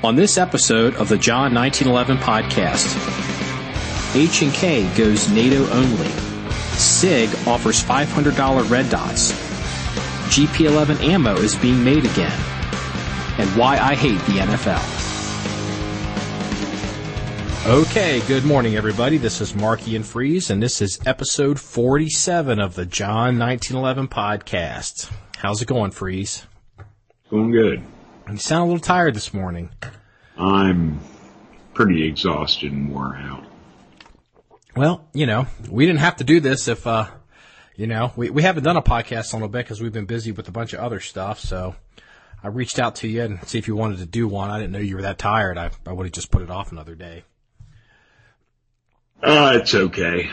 On this episode of the John 1911 podcast, H&K goes NATO only. SIG offers $500 red dots. GP11 Ammo is being made again. And why I hate the NFL. Okay, good morning everybody. This is Marky and Freeze, and this is episode 47 of the John 1911 podcast. How's it going, Freeze? Going good. You sound a little tired this morning. I'm pretty exhausted and wore out. Well, we didn't have to do this if, we haven't done a podcast in a bit because we've been busy with a bunch of other stuff. So I reached out to you and see if you wanted to do one. I didn't know you were that tired. I would have just put it off another day. It's okay.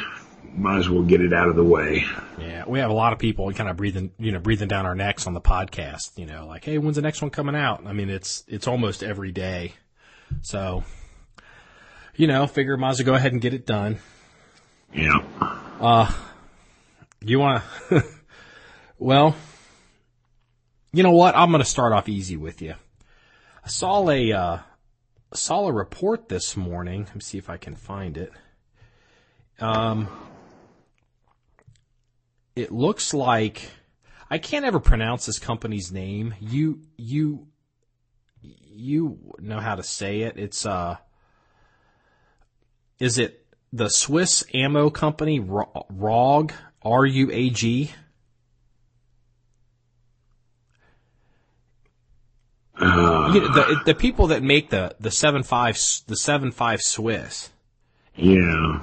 Might as well get it out of the way. Yeah, we have a lot of people kind of breathing down our necks on the podcast. Like, hey, when's the next one coming out? I mean, it's almost every day. So, figure might as well go ahead and get it done. Yeah. You want to? Well, you know what? I'm going to start off easy with you. I saw a report this morning. Let me see if I can find it. It looks like I can't ever pronounce this company's name. You know how to say it. It's is it the Swiss Ammo Company, RUAG, R-U-A-G? The people that make the 7.5 Swiss. Yeah,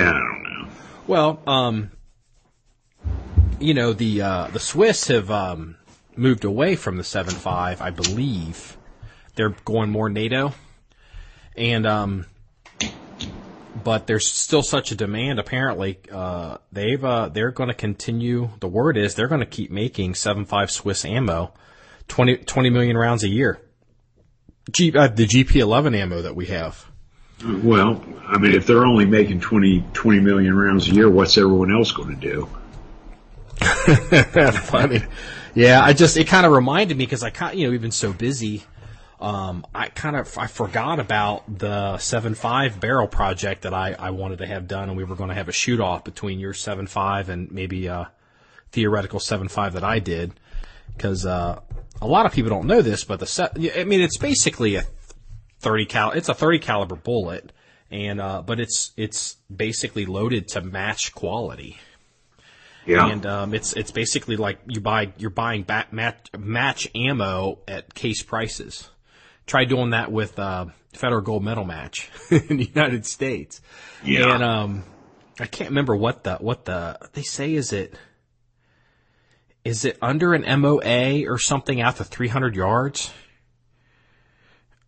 I don't know. Well, the Swiss have moved away from the 7.5, I believe. They're going more NATO, and but there's still such a demand. Apparently, they're going to continue. The word is they're going to keep making 7.5 Swiss ammo, 20 million rounds a year. The GP11 ammo that we have. Well, I mean, if they're only making 20 million rounds a year, what's everyone else going to do? Funny. Yeah, it kind of reminded me because we've been so busy. I forgot about the 7.5 barrel project that I wanted to have done, and we were going to have a shoot off between your 7.5 and maybe a theoretical 7.5 that I did. Because a lot of people don't know this, but it's basically a 30 caliber bullet, and but it's basically loaded to match quality. Yeah. And it's basically like you're buying match ammo at case prices. Try doing that with Federal Gold Medal match in the United States. Yeah. And I can't remember what they say. Is it under an MOA or something out to 300 yards?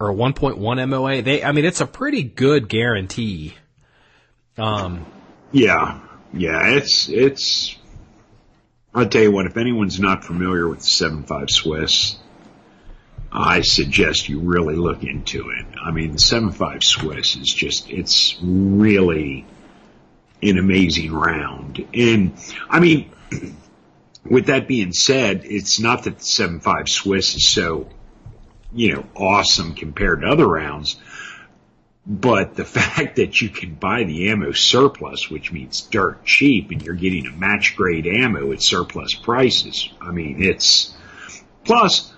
Or 1.1 MOA? It's a pretty good guarantee. Yeah, it's. I'll tell you what. If anyone's not familiar with the 7.5 Swiss, I suggest you really look into it. I mean, the 7.5 Swiss is it's really an amazing round. And I mean, with that being said, it's not that the 7.5 Swiss is so awesome compared to other rounds, but the fact that you can buy the ammo surplus, which means dirt cheap, and you're getting a match grade ammo at surplus prices. I mean, plus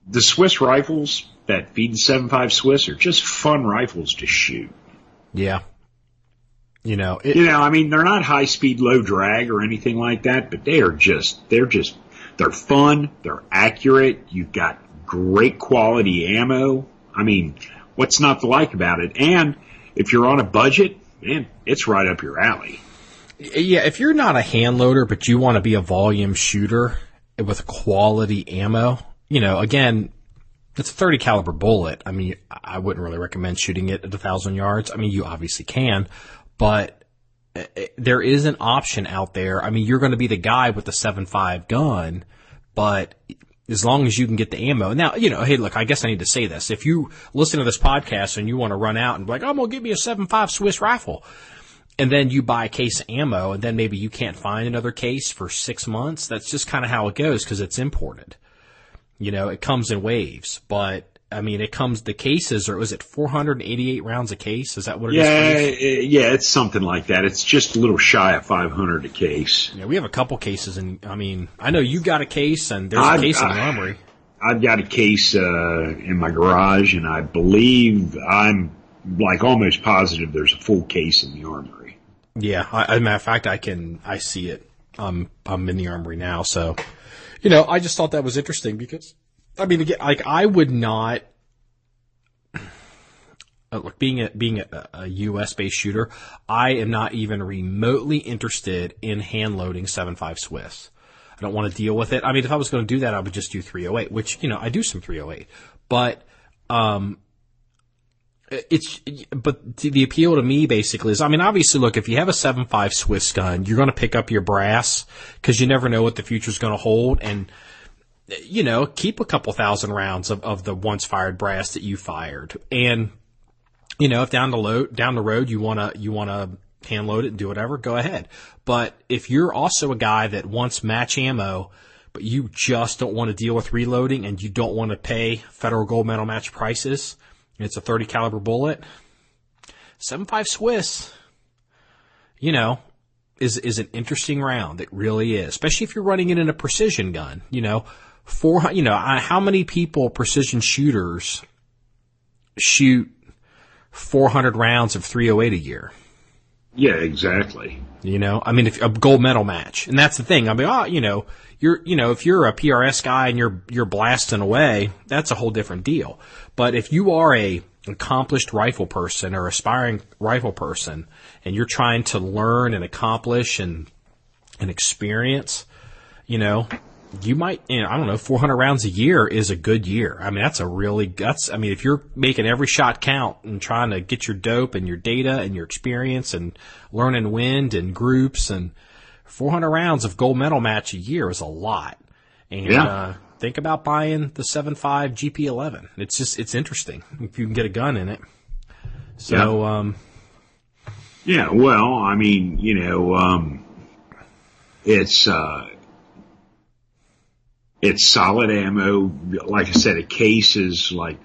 the Swiss rifles that feed the 7.5 Swiss are just fun rifles to shoot. Yeah. they're not high speed, low drag or anything like that, but they're fun, they're accurate, you've got great quality ammo. I mean, what's not to like about it? And if you're on a budget, man, it's right up your alley. Yeah, if you're not a hand loader, but you want to be a volume shooter with quality ammo, again, it's a 30 caliber bullet. I mean, I wouldn't really recommend shooting it at 1,000 yards. I mean, you obviously can, but there is an option out there. I mean, you're going to be the guy with the 7.5 gun, but as long as you can get the ammo. Now, hey, look, I guess I need to say this. If you listen to this podcast and you want to run out and be like, I'm going to give me a 7.5 Swiss rifle, and then you buy a case of ammo, and then maybe you can't find another case for 6 months, that's just kind of how it goes because it's imported. It comes in waves. But I mean, it comes, the cases, or was it 488 rounds a case? Is that what it is? Yeah, it's something like that. It's just a little shy of 500 a case. Yeah, we have a couple cases, and I mean, I know you got a case, and there's a case in the armory. I've got a case in my garage, and I believe I'm like almost positive there's a full case in the armory. Yeah, as a matter of fact, I see it. I'm in the armory now, so you know, I just thought that was interesting because, I mean, again, like I would not. Look, being a U.S. based shooter, I am not even remotely interested in hand loading 7.5 Swiss. I don't want to deal with it. I mean, if I was going to do that, I would just do 308, which, you know, I do some 308. But, the appeal to me basically is, I mean, obviously, look, if you have a 7.5 Swiss gun, you're going to pick up your brass because you never know what the future's going to hold. And, you know, keep a couple thousand rounds of the once fired brass that you fired. And, you know, if down the road you want to hand load it and do whatever, go ahead. But if you're also a guy that wants match ammo, but you just don't want to deal with reloading and you don't want to pay federal gold medal match prices, and it's a 30 caliber bullet, 7.5 Swiss, you know, is an interesting round. It really is, especially if you're running it in a precision gun. You know, how many people, precision shooters, shoot 400 rounds of 308 a year? Yeah, exactly. You know, I mean, if a gold medal match, and that's the thing. I mean, if you're a PRS guy and you're blasting away, that's a whole different deal. But if you are a accomplished rifle person or aspiring rifle person, and you're trying to learn and accomplish and experience, you know, you might, you know, I don't know, 400 rounds a year is a good year. I mean, I mean, if you're making every shot count and trying to get your dope and your data and your experience and learning wind and groups, and 400 rounds of gold medal match a year is a lot. And, think about buying the 7.5 GP11. It's interesting if you can get a gun in it. So, yeah, well, I mean, you know, it's solid ammo. Like I said, a case is like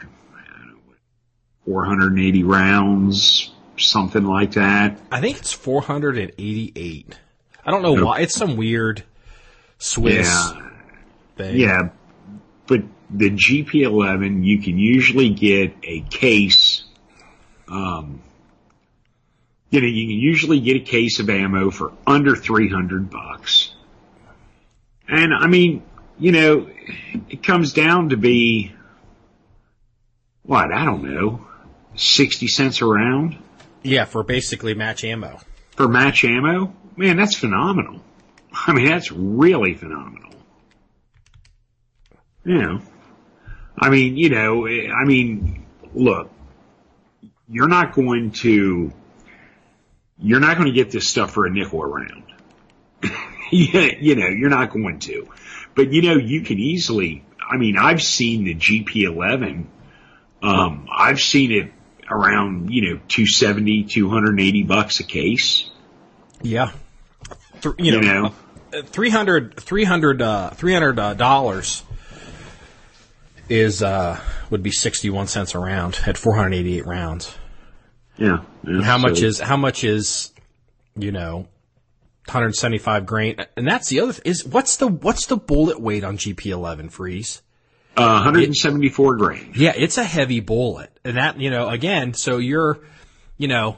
480 rounds, something like that. I think it's 488. I don't know why. It's some weird Swiss thing. Yeah, but the GP11, you can usually get a case. You know, you can usually get a case of ammo for under $300. And I mean, you know, it comes down to be, what, I don't know, 60 cents a round? Yeah, for basically match ammo. For match ammo? Man, that's phenomenal. I mean, that's really phenomenal. You know, I mean, look, you're not going to get this stuff for a nickel a round. You know, you're not going to. But, you know, you can easily, I mean, I've seen the GP11, I've seen it around, you know, $270, $280 a case. Yeah. You know, $300 is, would be 61 cents a round at 488 rounds. Yeah. How much is, you know, 175 grain, and that's the other is what's the bullet weight on GP11 Freeze? 174 grain. Yeah, it's a heavy bullet, and that, you know, again, so you're a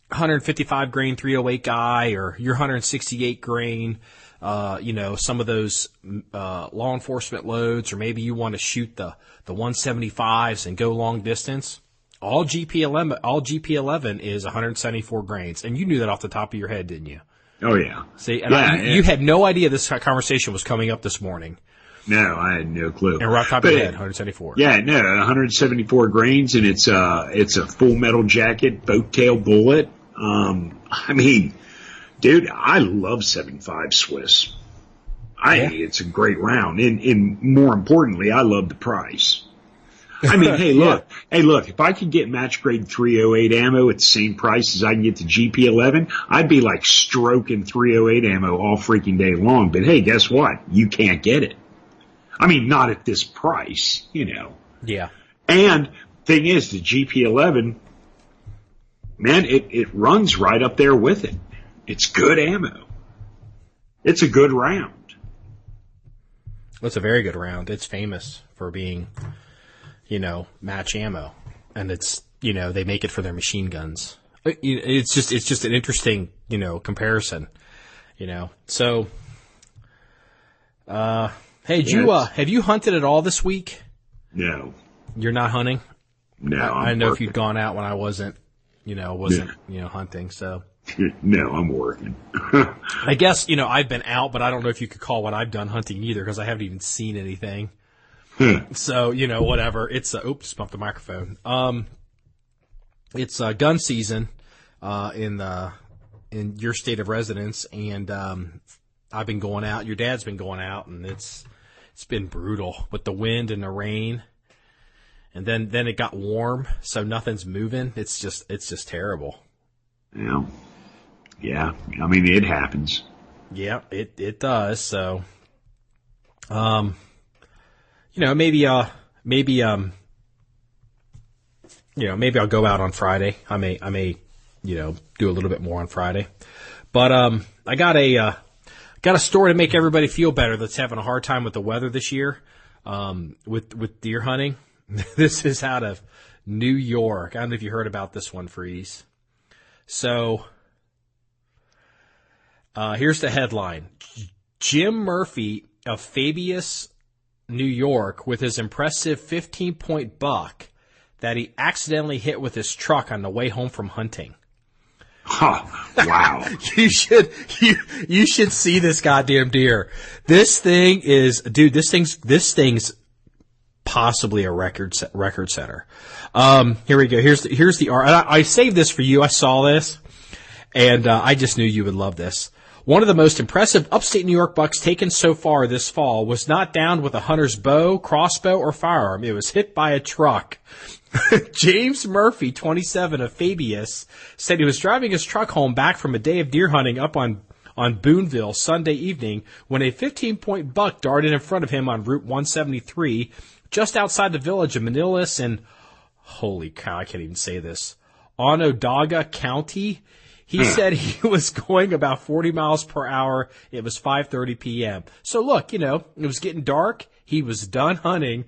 155 grain 308 guy, or you're 168 grain. You know, some of those law enforcement loads, or maybe you want to shoot the 175s and go long distance. All GP11 is 174 grains, and you knew that off the top of your head, didn't you? Oh yeah. See, and you had no idea this conversation was coming up this morning. No, I had no clue. And right top of your head, 174. Yeah, no, 174 grains, and it's a full metal jacket, boat tail bullet. I mean, dude, I love 7.5 Swiss. It's a great round, and more importantly, I love the price. I mean, hey, look, if I could get match grade 308 ammo at the same price as I can get the GP11, I'd be like stroking 308 ammo all freaking day long. But hey, guess what? You can't get it. I mean, not at this price, Yeah. And thing is, the GP11, man, it runs right up there with it. It's good ammo. It's a good round. It's a very good round. It's famous for being, match ammo. And it's, they make it for their machine guns. It's just an interesting, comparison, So, hey, have you hunted at all this week? No. You're not hunting? No. I know if you'd gone out when I wasn't hunting, so. No, I'm working. I guess, I've been out, but I don't know if you could call what I've done hunting either, because I haven't even seen anything. So, whatever. It's, oops, bumped the microphone. It's gun season, in your state of residence, and, I've been going out, your dad's been going out, and it's been brutal with the wind and the rain. And then it got warm, so nothing's moving. It's just terrible. Yeah. Yeah. I mean, it happens. Yeah, it does. So, maybe I'll go out on Friday. I may, do a little bit more on Friday. But, I got a story to make everybody feel better that's having a hard time with the weather this year, with deer hunting. This is out of New York. I don't know if you heard about this one, Freeze. So, here's the headline. Jim Murphy of Fabius, New York, with his impressive 15-point buck that he accidentally hit with his truck on the way home from hunting. Huh, wow. You should see this goddamn deer. This thing is, dude, this thing's possibly a record setter. Here we go. Here's the art. I saved this for you. I saw this, and I just knew you would love this. One of the most impressive upstate New York bucks taken so far this fall was not downed with a hunter's bow, crossbow, or firearm. It was hit by a truck. James Murphy, 27, of Fabius, said he was driving his truck home back from a day of deer hunting up on Boonville Sunday evening when a 15-point buck darted in front of him on Route 173, just outside the village of Manillas in, holy cow, I can't even say this, Onondaga County. He said he was going about 40 miles per hour. It was 5:30 p.m. So look, it was getting dark. He was done hunting.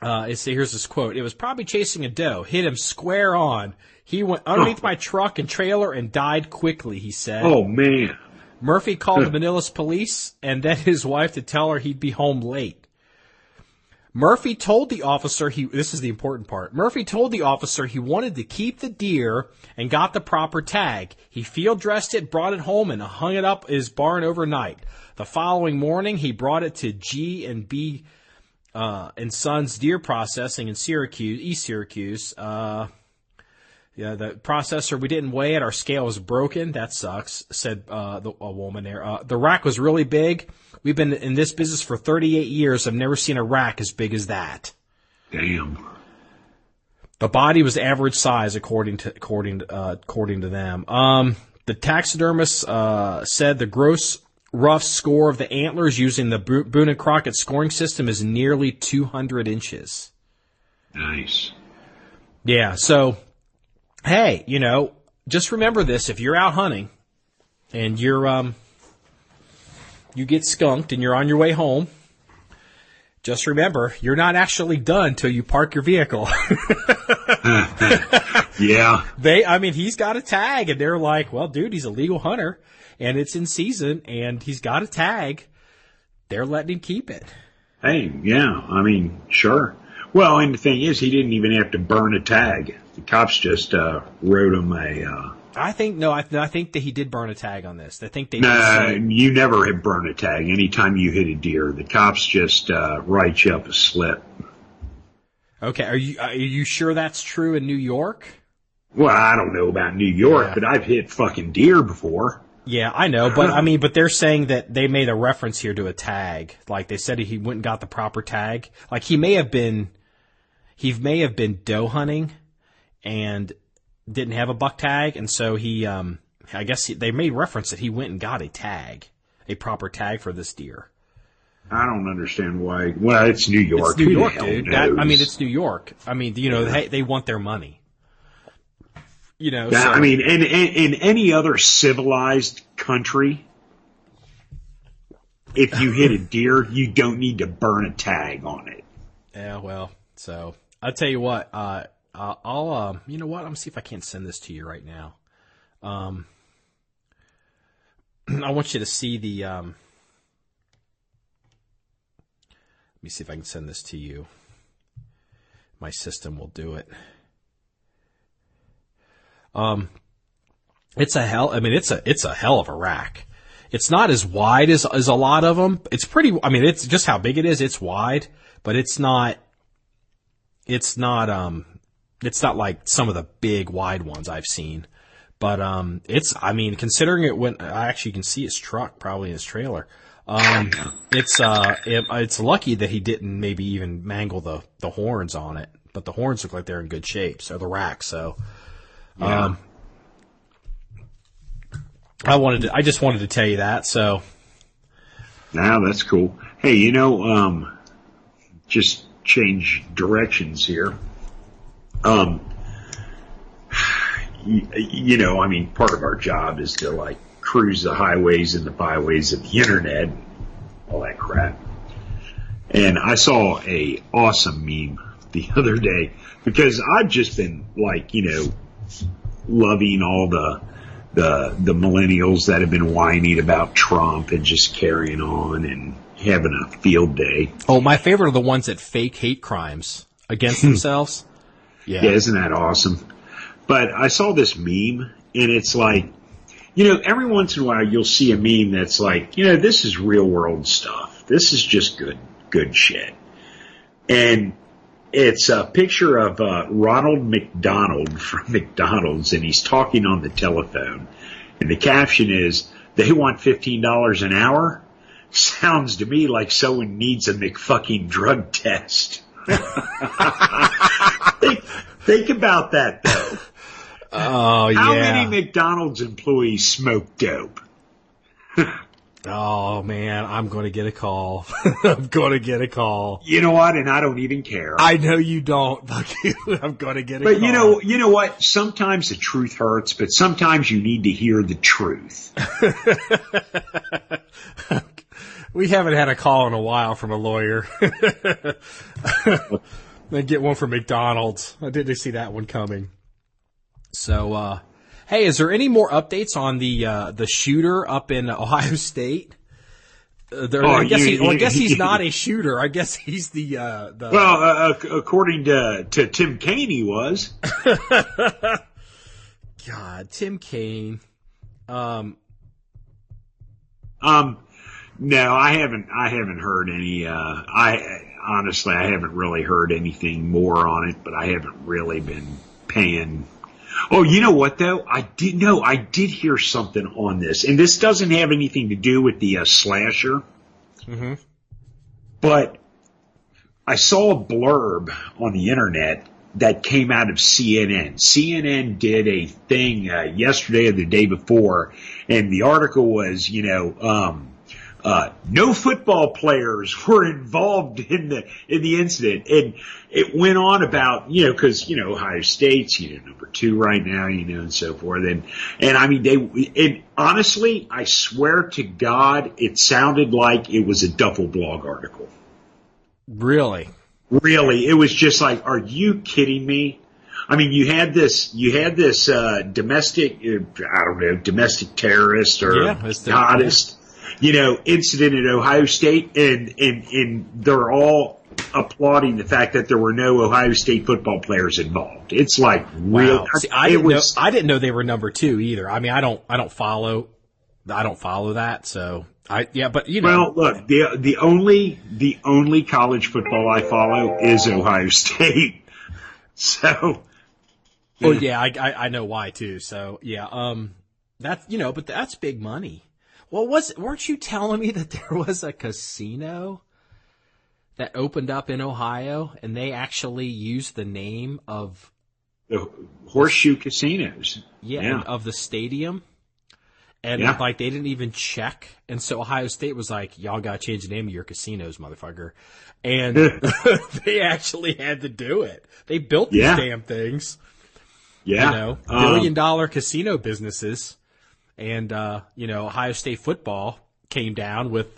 Here's this quote. It was probably chasing a doe. Hit him square on. He went underneath my truck and trailer and died quickly, he said. Oh, man. Murphy called the Manillas police and then his wife to tell her he'd be home late. Murphy told the officer this is the important part. Murphy told the officer he wanted to keep the deer and got the proper tag. He field dressed it, brought it home, and hung it up his barn overnight. The following morning, he brought it to G&B and Sons Deer Processing in East Syracuse. The processor, we didn't weigh it. Our scale was broken. That sucks, said a woman there. The rack was really big. We've been in this business for 38 years. I've never seen a rack as big as that. Damn. The body was average size, according to them. The taxidermist said the gross rough score of the antlers using the Boone and Crockett scoring system is nearly 200 inches. Nice. Yeah, so, hey, just remember this. If you're out hunting and you get skunked and you're on your way home, just remember, you're not actually done till you park your vehicle. Yeah. He's got a tag, and they're like, well, dude, he's a legal hunter, and it's in season, and he's got a tag. They're letting him keep it. Hey, yeah, sure. Well, and the thing is, he didn't even have to burn a tag. The cops just wrote him a... I think that he did burn a tag on this. I think they. No, you never have burned a tag. Anytime you hit a deer, the cops just write you up a slip. Okay, are you sure that's true in New York? Well, I don't know about New York, but I've hit fucking deer before. Yeah, I know, but but they're saying that they made a reference here to a tag. Like they said, he went and got the proper tag. Like he may have been doe hunting, and didn't have a buck tag, and so they made reference that he went and got a proper tag for this deer. I don't understand why. Well, it's New York. It's New Who the York, hell dude. knows? It's New York. I mean, they want their money. Yeah, So. I mean, in any other civilized country, if you hit a deer, you don't need to burn a tag on it. Yeah, well, so I'll tell you what. I'll you know what? I'm gonna see if I can't send this to you right now. I want you to see the. Let me see if I can send this to you. My system will do it. It's a hell. I mean, it's a hell of a rack. It's not as wide as a lot of them. It's pretty. I mean, it's just how big it is. It's wide, but it's not. It's not like some of the big wide ones I've seen. But it's. I mean, considering it when I actually can see his truck probably in his trailer. It's lucky that he didn't maybe even mangle the horns on it, but the horns look like they're in good shape. So the rack. So. Yeah. I just wanted to tell you that, so. Now that's cool. Hey, just change directions here. I mean, part of our job is to like cruise the highways and the byways of the internet, all that crap. And I saw a awesome meme the other day because I've just been like, loving all the millennials that have been whining about Trump and just carrying on and having a field day. Oh, my favorite are the ones that fake hate crimes against themselves. Yeah, isn't that awesome? But I saw this meme, and it's like, every once in a while you'll see a meme that's like, this is real world stuff. This is just good shit. And it's a picture of Ronald McDonald from McDonald's, and he's talking on the telephone. And the caption is, "They want $15 an hour? Sounds to me like someone needs a McFucking drug test." Think about that, though. Oh, yeah. How many McDonald's employees smoke dope? Oh, man, I'm going to get a call. I'm going to get a call. You know what? And I don't even care. I know you don't. I'm going to get a call. But you know what? Sometimes the truth hurts, but sometimes you need to hear the truth. We haven't had a call in a while from a lawyer. Then get one from McDonald's. I didn't see that one coming. So, hey, is there any more updates on the shooter up in Ohio State? I guess he's not a shooter. I guess he's the. Well, according to Tim Kaine, he was. God, Tim Kaine. No, I haven't heard any. Honestly, I haven't really heard anything more on it, but I haven't really been paying. Oh, you know what though? I did hear something on this, and this doesn't have anything to do with the slasher. Mm-hmm. But I saw a blurb on the internet that came out of CNN. CNN did a thing yesterday or the day before, and the article was, no football players were involved in the incident, and it went on about because Ohio State's number 2 right now, and so forth, and I mean honestly, I swear to God, it sounded like it was a duffel blog article. Really, it was just like, are you kidding me? I mean, you had this domestic, domestic terrorist or jihadist. Incident at Ohio State, and they're all applauding the fact that there were no Ohio State football players involved. It's like real. Wow. See, I didn't know they were number 2 either. I mean, I don't follow that. So but Well, look, the only college football I follow is Ohio State. So. Oh yeah, I know why too. So yeah, that's but that's big money. Well, weren't you telling me that there was a casino that opened up in Ohio and they actually used the name of the Horseshoe Casinos? Yeah. Of the stadium. And like they didn't even check. And so Ohio State was like, y'all got to change the name of your casinos, motherfucker. And they actually had to do it. They built these damn things. Yeah. You know, billion-dollar casino businesses. And, you know, Ohio State football came down with,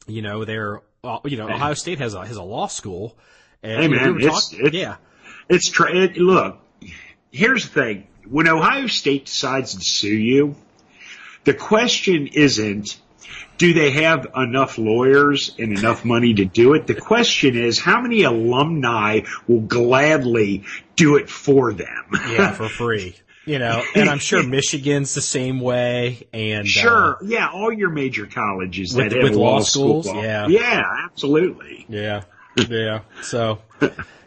you know, their, you know, Ohio State has a law school. And, hey, man, look, here's the thing. When Ohio State decides to sue you, the question isn't, do they have enough lawyers and enough money to do it? The question is, how many alumni will gladly do it for them? Yeah, for free. You know, and I'm sure Michigan's the same way. And sure, all your major colleges that have with law school. schools. Yeah, absolutely. Yeah. So,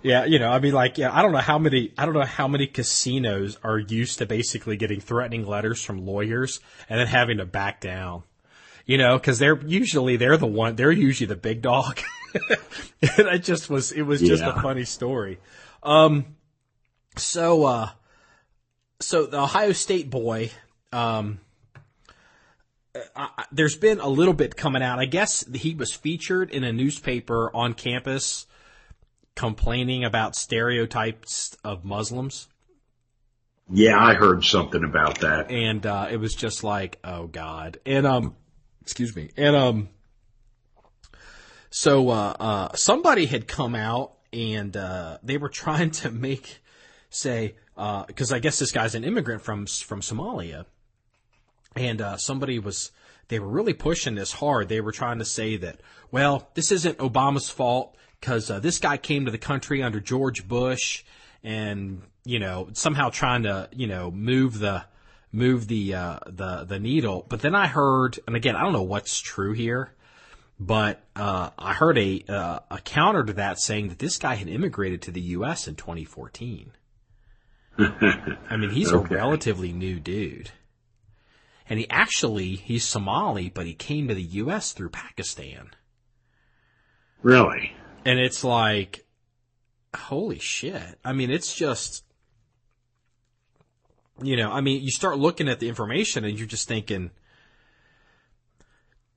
yeah, you know, I mean, like, I don't know how many casinos are used to basically getting threatening letters from lawyers and then having to back down. You know, because they're usually the big dog. And it was just a funny story. So the Ohio State boy, there's been a little bit coming out. I guess he was featured in a newspaper on campus complaining about stereotypes of Muslims. Yeah, I heard something about that. And it was just like, oh God. And excuse me. And so somebody had come out and they were trying to say because I guess this guy's an immigrant from Somalia. And they were really pushing this hard. They were trying to say that, well, this isn't Obama's fault because this guy came to the country under George Bush and, you know, somehow trying to, you know, move the needle. But then I heard, and again, I don't know what's true here, but I heard a counter to that saying that this guy had immigrated to the U.S. in 2014. I mean, he's a relatively new dude. And he's Somali, but he came to the U.S. through Pakistan. Really? And it's like, holy shit. I mean, it's just, you know, I mean, you start looking at the information and you're just thinking,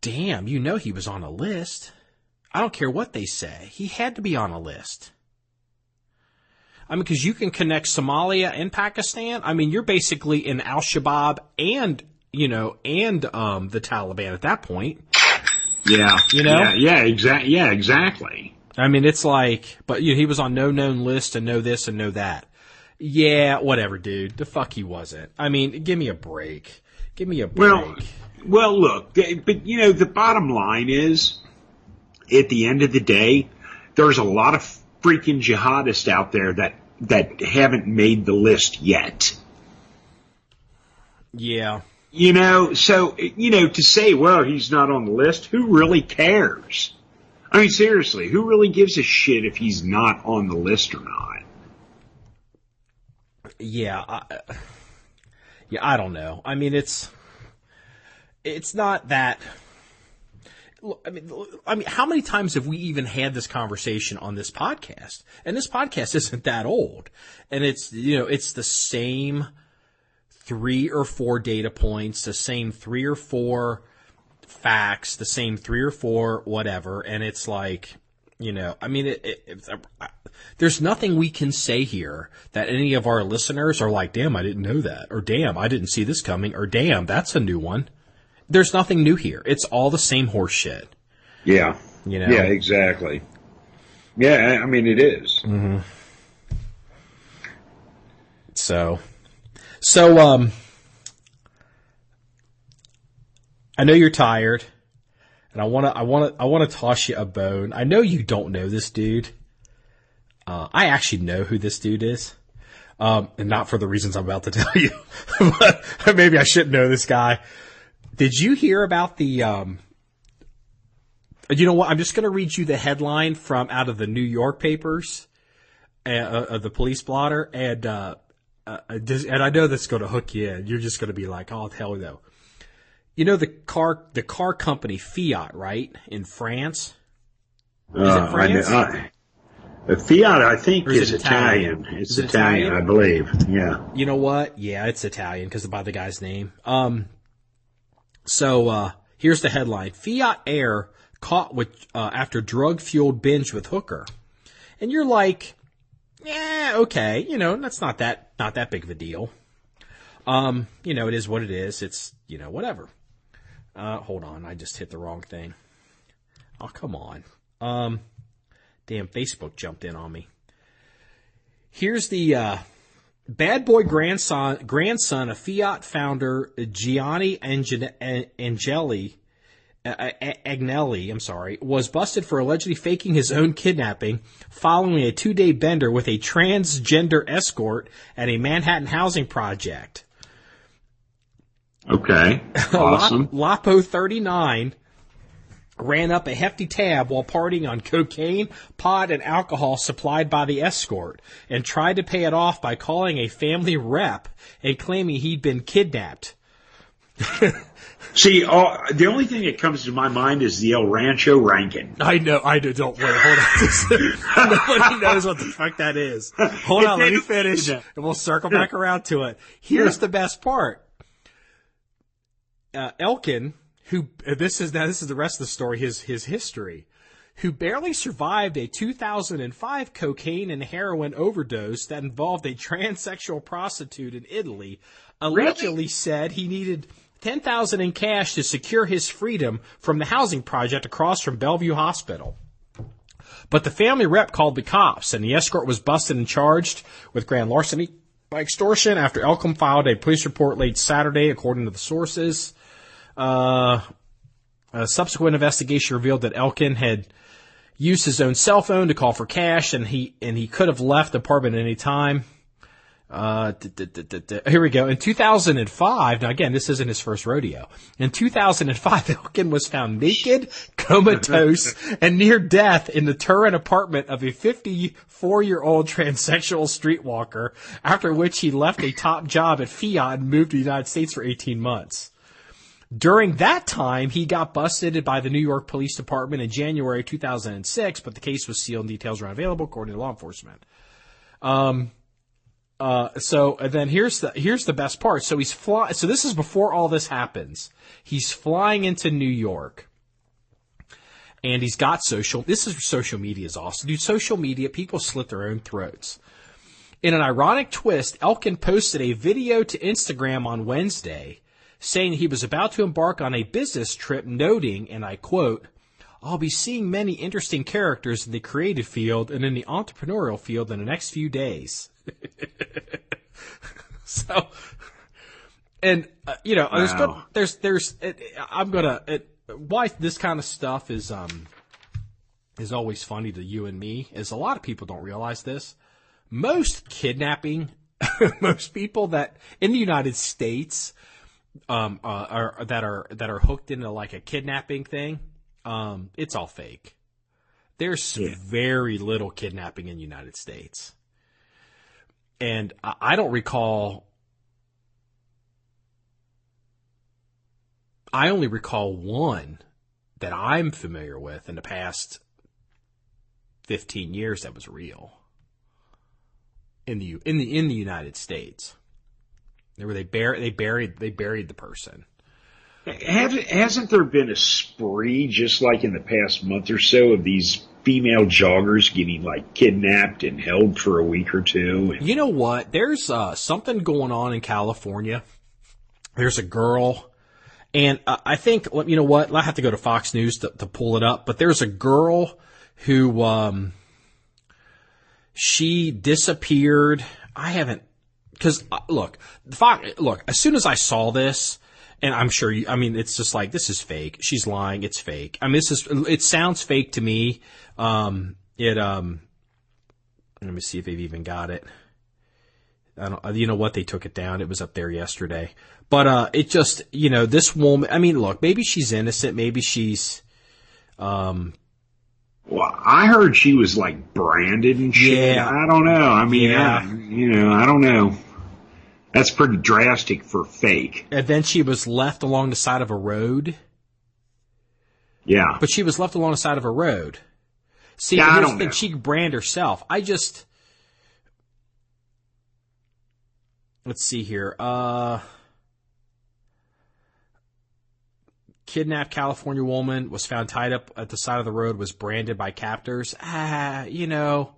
damn, you know he was on a list. I don't care what they say. He had to be on a list. I mean, because you can connect Somalia and Pakistan. I mean, you're basically in Al-Shabaab and the Taliban at that point. Yeah. You know? Yeah, exactly. I mean, it's like, but you know, he was on no known list and no this and no that. Yeah, whatever, dude. The fuck he wasn't. I mean, give me a break. Well, look, but you know, the bottom line is, at the end of the day, there's a lot of freaking jihadists out there that haven't made the list yet. Yeah. You know, so, you know, to say, well, he's not on the list, who really cares? I mean, seriously, who really gives a shit if he's not on the list or not? Yeah. I don't know. I mean, it's not that. I mean, how many times have we even had this conversation on this podcast? And this podcast isn't that old. And it's, you know, it's the same 3 or 4 data points, the same 3 or 4 facts, the same 3 or 4 whatever. And it's like, you know, I mean, there's nothing we can say here that any of our listeners are like, damn, I didn't know that. Or damn, I didn't see this coming. Or damn, that's a new one. There's nothing new here. It's all the same horse shit. Yeah. You know? Yeah, exactly. Yeah, I mean, it is. Mm-hmm. So, I know you're tired, and I want to toss you a bone. I know you don't know this dude. I actually know who this dude is. And not for the reasons I'm about to tell you, but maybe I shouldn't know this guy. Did you hear about the, you know what? I'm just going to read you the headline from out of the New York papers, of the police blotter. And I know that's going to hook you in. You're just going to be like, oh, hell no. You know, the car company Fiat, right? In France? Is it France? Fiat, I think, is Italian. It's Italian, I believe. Yeah. You know what? Yeah, it's Italian because by the guy's name. So here's the headline: Fiat heir caught with after drug-fueled binge with hooker. And you're like, yeah, okay, that's not that big of a deal. It is what it is. It's, whatever. Hold on, I just hit the wrong thing. Oh, come on. Damn, Facebook jumped in on me. Here's the bad boy grandson of Fiat founder Gianni Agnelli, was busted for allegedly faking his own kidnapping following a 2-day bender with a transgender escort at a Manhattan housing project. Okay, awesome. Lapo 39 ran up a hefty tab while partying on cocaine, pot, and alcohol supplied by the escort, and tried to pay it off by calling a family rep and claiming he'd been kidnapped. See, the only thing that comes to my mind is the El Rancho Rankin. I know. Don't wait. Hold on. Nobody knows what the fuck that is. Hold on. Let me finish, and we'll circle back around to it. Here's the best part. Elkin, who this is the rest of the story. His history, who barely survived a 2005 cocaine and heroin overdose that involved a transsexual prostitute in Italy, allegedly said he needed $10,000 in cash to secure his freedom from the housing project across from Bellevue Hospital. But the family rep called the cops, and the escort was busted and charged with grand larceny by extortion after Elkin filed a police report late Saturday, according to the sources. A subsequent investigation revealed that Elkin had used his own cell phone to call for cash, and he could have left the apartment at any time. Here we go. In 2005, now again, this isn't his first rodeo. In 2005, Elkin was found naked, comatose, and near death in the Turin apartment of a 54-year-old transsexual streetwalker, after which he left a top job at Fiat and moved to the United States for 18 months. During that time, he got busted by the New York Police Department in January 2006, but the case was sealed and details are unavailable, according to law enforcement. So then here's the best part. So so this is before all this happens. He's flying into New York, and he's got social media is awesome. Dude, social media, people slit their own throats. In an ironic twist, Elkin posted a video to Instagram on Wednesday saying he was about to embark on a business trip, noting, and I quote, "I'll be seeing many interesting characters in the creative field and in the entrepreneurial field in the next few days." So, and wow. Why this kind of stuff is always funny to you and me is a lot of people don't realize this. Most kidnapping, most people that in the United States are hooked into like a kidnapping thing, it's all fake. There's very little kidnapping in the United States. And I don't recall, I only recall one that I'm familiar with in the past 15 years that was real in the United States. They buried the person. Hasn't there been a spree, just like in the past month or so, of these female joggers getting like kidnapped and held for a week or two? You know what? There's something going on in California. There's a girl, and I think, you know what? I have to go to Fox News to pull it up. But there's a girl who she disappeared. I haven't, because look, as soon as I saw this. And I'm sure it's just like, this is fake. She's lying. It's fake. I mean, it sounds fake to me. Let me see if they've even got it. You know what? They took it down. It was up there yesterday. But, it just, this woman, I mean, look, maybe she's innocent. Maybe she's, well, I heard she was like branded and shit. Yeah. I don't know. I mean, I don't know. That's pretty drastic for fake. And then she was left along the side of a road. Yeah. But she was left along the side of a road. See, yeah, here's the thing. She could brand herself. Let's see here. kidnapped California woman, was found tied up at the side of the road, was branded by captors. You know,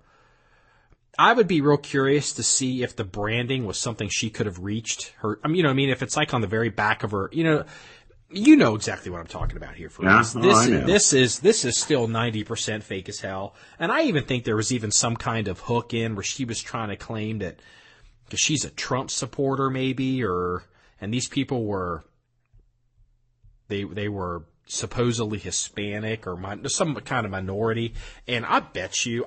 I would be real curious to see if the branding was something she could have reached her. I mean, you know what I mean? If it's like on the very back of her, you know exactly what I'm talking about here. This is still 90% fake as hell. And I even think there was even some kind of hook in where she was trying to claim that because she's a Trump supporter maybe, and these people were, they were supposedly Hispanic or some kind of minority. And I bet you,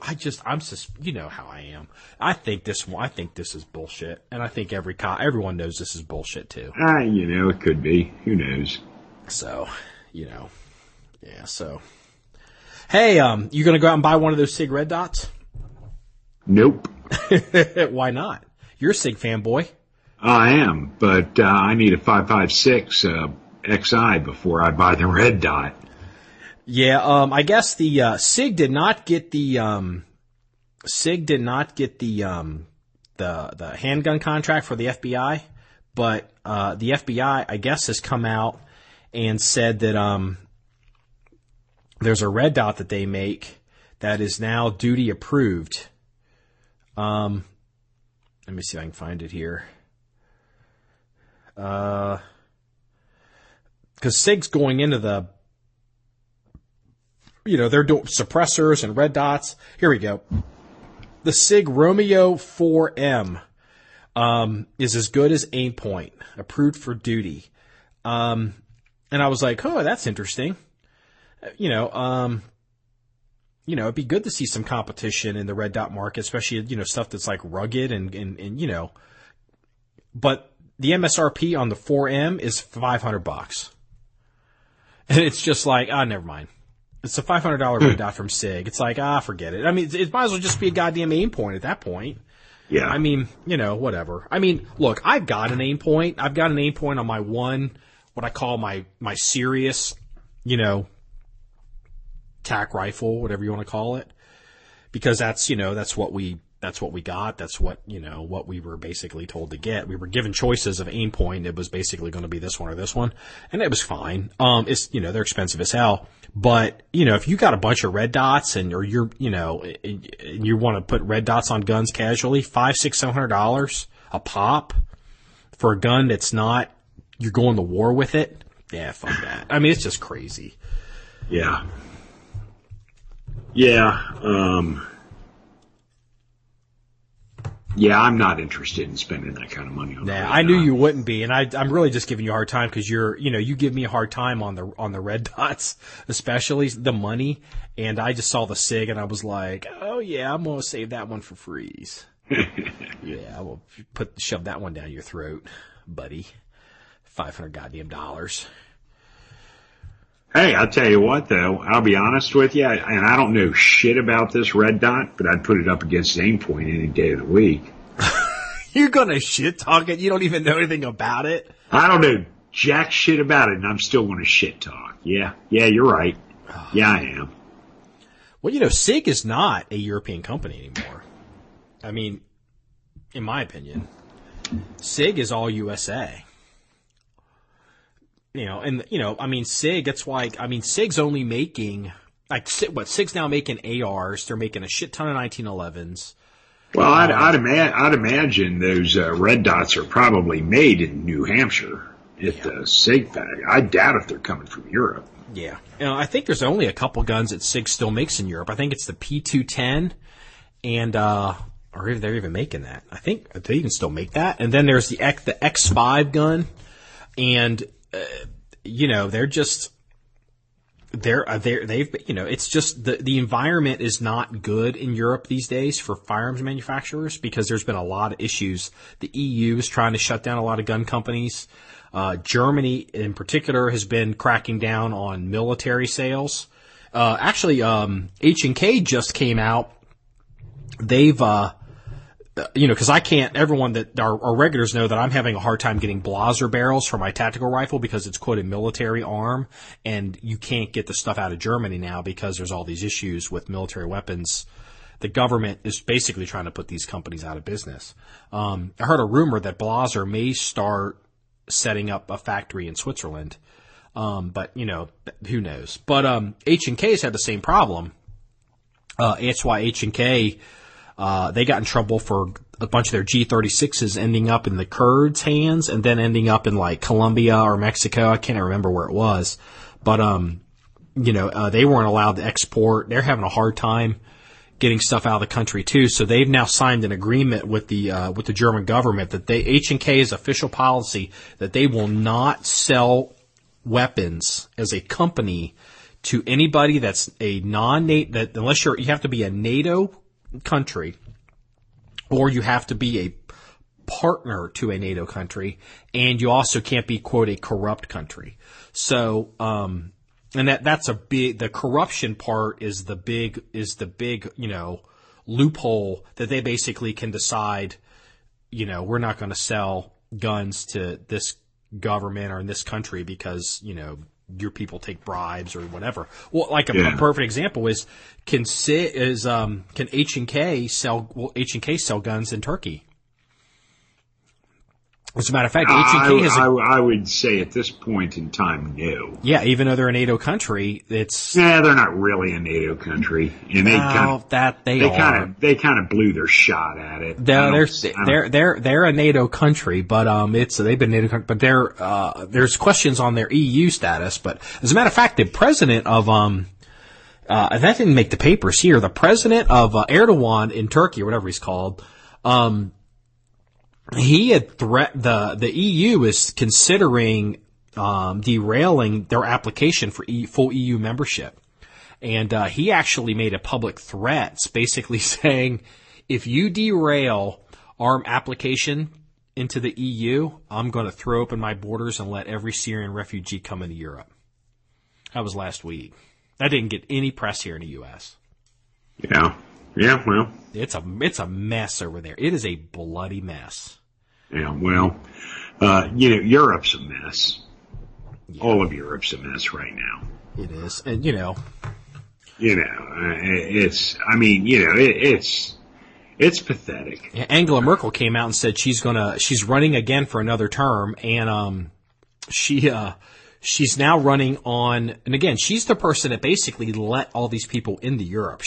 you know how I am. I think this is bullshit. And I think everyone knows this is bullshit too. You know, it could be. Who knows? So, you know, yeah. So, hey, you gonna go out and buy one of those SIG red dots? Nope. Why not? You're a SIG fanboy. I am, but I need a 5.56 XI before I buy the red dot. Yeah, I guess the SIG did not get the handgun contract for the FBI, but the FBI, I guess, has come out and said that there's a red dot that they make that is now duty approved. Let me see if I can find it here. Because SIG's going into they're doing suppressors and red dots. Here we go. The SIG Romeo 4M is as good as aim point, approved for duty. And I was like, oh, that's interesting. It'd be good to see some competition in the red dot market, especially, stuff that's like rugged and but the MSRP on the 4M is $500. And it's just like, never mind. It's a $500 red dot from SIG. It's like, forget it. I mean, it might as well just be a goddamn aim point at that point. Yeah. I mean, whatever. I mean, look, I've got an aim point. I've got an aim point on my what I call my serious, tack rifle, whatever you want to call it. Because that's what we got. That's what we were basically told to get. We were given choices of aim point. It was basically going to be this one or this one. And it was fine. They're expensive as hell. But, if you got a bunch of red dots and you want to put red dots on guns casually, $500-$700 a pop for a gun that's not, you're going to war with it. Yeah, fuck that. I mean, it's just crazy. Yeah. Yeah. Yeah, I'm not interested in spending that kind of money on that. I knew you wouldn't be, and I'm really just giving you a hard time because you give me a hard time on the red dots, especially the money. And I just saw the SIG, and I was like, oh yeah, I'm gonna save that one for freeze. Yeah, I will shove that one down your throat, buddy. $500 goddamn dollars. Hey, I'll tell you what, though. I'll be honest with you, and I don't know shit about this red dot, but I'd put it up against aim point any day of the week. You're going to shit talk it? You don't even know anything about it? I don't know jack shit about it, and I'm still going to shit talk. Yeah, you're right. Yeah, I am. Well, SIG is not a European company anymore. I mean, in my opinion, SIG is all USA. SIG, that's why, SIG's only making, SIG's now making ARs, they're making a shit ton of 1911s. Well, I'd imagine those red dots are probably made in New Hampshire at the SIG factory. I doubt if they're coming from Europe. Yeah. I think there's only a couple guns that SIG still makes in Europe. I think it's the P210 and, or they're even making that. I think they even still make that. And then there's the X5 gun and, it's just the environment is not good in Europe these days for firearms manufacturers because there's been a lot of issues. The EU is trying to shut down a lot of gun companies. Germany in particular has been cracking down on military sales. H&K just came out. They've, because everyone that our regulars know that I'm having a hard time getting Blaser barrels for my tactical rifle because it's quote a military arm and you can't get the stuff out of Germany now because there's all these issues with military weapons. The government is basically trying to put these companies out of business. I heard a rumor that Blaser may start setting up a factory in Switzerland. But, who knows? But H&K's had the same problem. That's why H&K, they got in trouble for a bunch of their G36s ending up in the Kurds' hands and then ending up in like Colombia or Mexico. I can't remember where it was. But, they weren't allowed to export. They're having a hard time getting stuff out of the country too. So they've now signed an agreement with the German government that H&K's official policy that they will not sell weapons as a company to anybody that's a non-NATO, unless you have to be a NATO country or you have to be a partner to a NATO country, and you also can't be, quote, a corrupt country. So, and that's the corruption part is the big, loophole that they basically can decide, we're not going to sell guns to this government or in this country because, your people take bribes or whatever. Well, like a perfect example is, can H&K sell guns in Turkey? As a matter of fact, H&K has I would say at this point in time, no. Yeah, even though they're a NATO country, it's... Yeah, they're not really a NATO country. And they kind of blew their shot at it. They're a NATO country, but they've been NATO country, but there's questions on their EU status. But as a matter of fact, the president of that didn't make the papers here. The president of Erdogan in Turkey, or whatever he's called, he had the EU is considering derailing their application for full EU membership, and he actually made a public threat, basically saying, if you derail our application into the EU, I'm going to throw open my borders and let every Syrian refugee come into Europe. That was last week. That didn't get any press here in the U.S. Yeah, well, it's a mess over there. It is a bloody mess. Yeah, well, Europe's a mess. Yeah. All of Europe's a mess right now. It is, and it's pathetic. Angela Merkel came out and said she's running again for another term, and she's now running on, and again, she's the person that basically let all these people into Europe.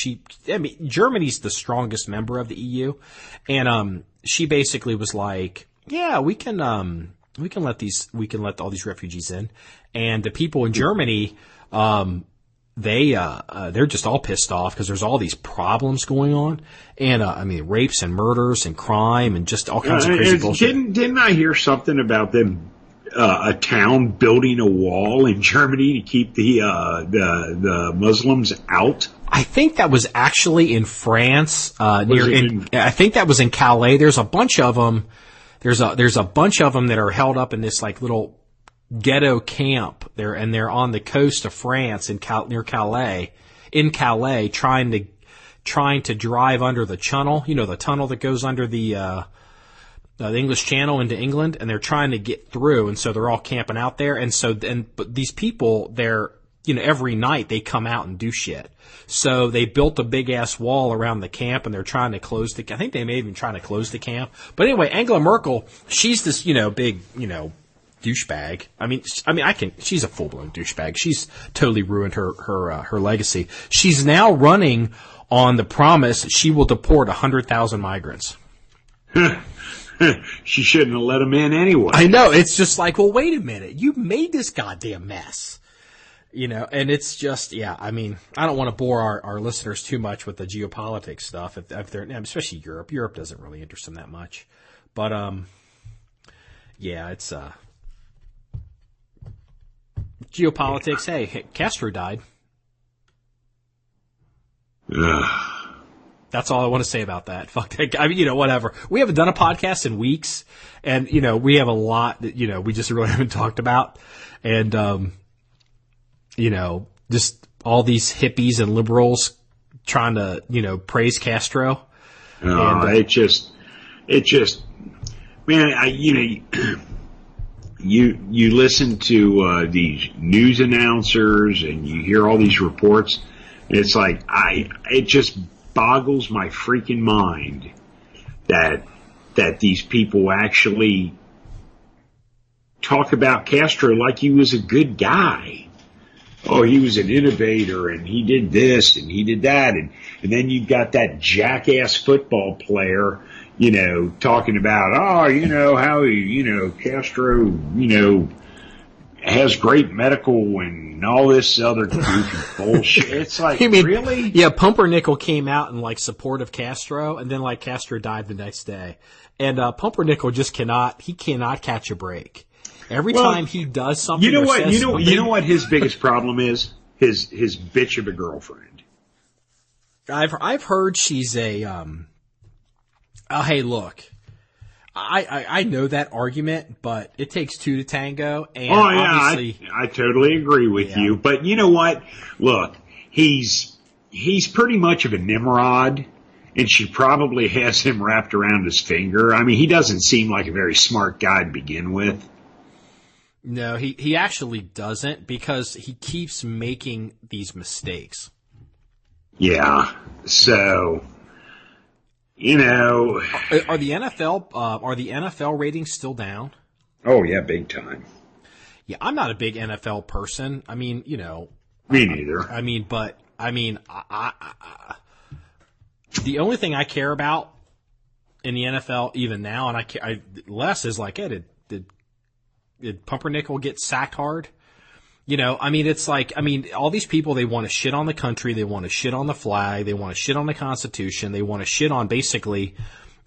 Germany's the strongest member of the EU, and she basically was like, yeah, we can let all these refugees in, and the people in Germany, they're just all pissed off because there's all these problems going on, and rapes and murders and crime and just all kinds of crazy bullshit. Didn't I hear something about them? A town building a wall in Germany to keep the Muslims out. I think that was actually in France. I think that was in Calais. There's a bunch of them. There's a bunch of them that are held up in this like little ghetto camp there, and they're on the coast of France near Calais, trying to drive under the tunnel. The tunnel that goes under the English Channel into England, and they're trying to get through, and so they're all camping out there. But these people, they're, every night they come out and do shit. So they built a big ass wall around the camp, and they're trying to close I think they may even trying to close the camp. But anyway, Angela Merkel, she's this, big, douchebag. She's a full blown douchebag. She's totally ruined her legacy. She's now running on the promise she will deport 100,000 migrants. She shouldn't have let them in anyway. I know. It's just like, well, wait a minute. You made this goddamn mess. And it's just, I don't want to bore our listeners too much with the geopolitics stuff, if they're, especially Europe. Europe doesn't really interest them that much. But, it's, geopolitics. Hey, Castro died. That's all I want to say about that. Fuck that. Whatever. We haven't done a podcast in weeks, and, we have a lot that, we just really haven't talked about. And, just all these hippies and liberals trying to, praise Castro. It just, man, you listen to, these news announcers and you hear all these reports. And it's like, it just boggles my freaking mind that these people actually talk about Castro like he was a good guy. Oh, he was an innovator, and he did this, and he did that, and then you've got that jackass football player, talking about, how Castro, has great medical and all this other goofy bullshit. It's like, really? Yeah, Pumpernickel came out in like support of Castro, and then like Castro died the next day. And Pumpernickel just cannot catch a break. Every time he does something, you know what his biggest problem is? His bitch of a girlfriend. I've heard she's a hey, look, I know that argument, but it takes two to tango, and obviously I totally agree with you. But you know what? Look, he's pretty much of a Nimrod, and she probably has him wrapped around his finger. I mean, he doesn't seem like a very smart guy to begin with. No, he actually doesn't, because he keeps making these mistakes. Yeah. So, Are the NFL ratings still down? Oh yeah, big time. Yeah, I'm not a big NFL person. I mean, Me neither. I the only thing I care about in the NFL even now, and I less is like, hey, did Pumpernickel get sacked hard? It's like, all these people, they want to shit on the country, they want to shit on the flag, they want to shit on the Constitution, they want to shit on basically,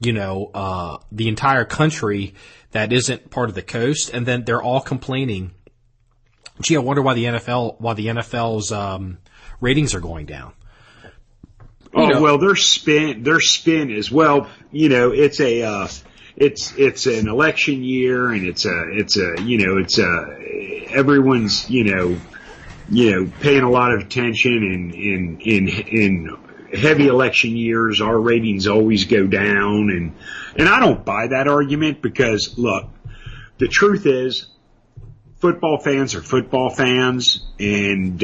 the entire country that isn't part of the coast, and then they're all complaining, gee, I wonder why the NFL's ratings are going down. Well, their spin is, well, it's an election year, and everyone's, paying a lot of attention, in heavy election years, our ratings always go down, and I don't buy that argument, because look, the truth is, football fans are football fans, and,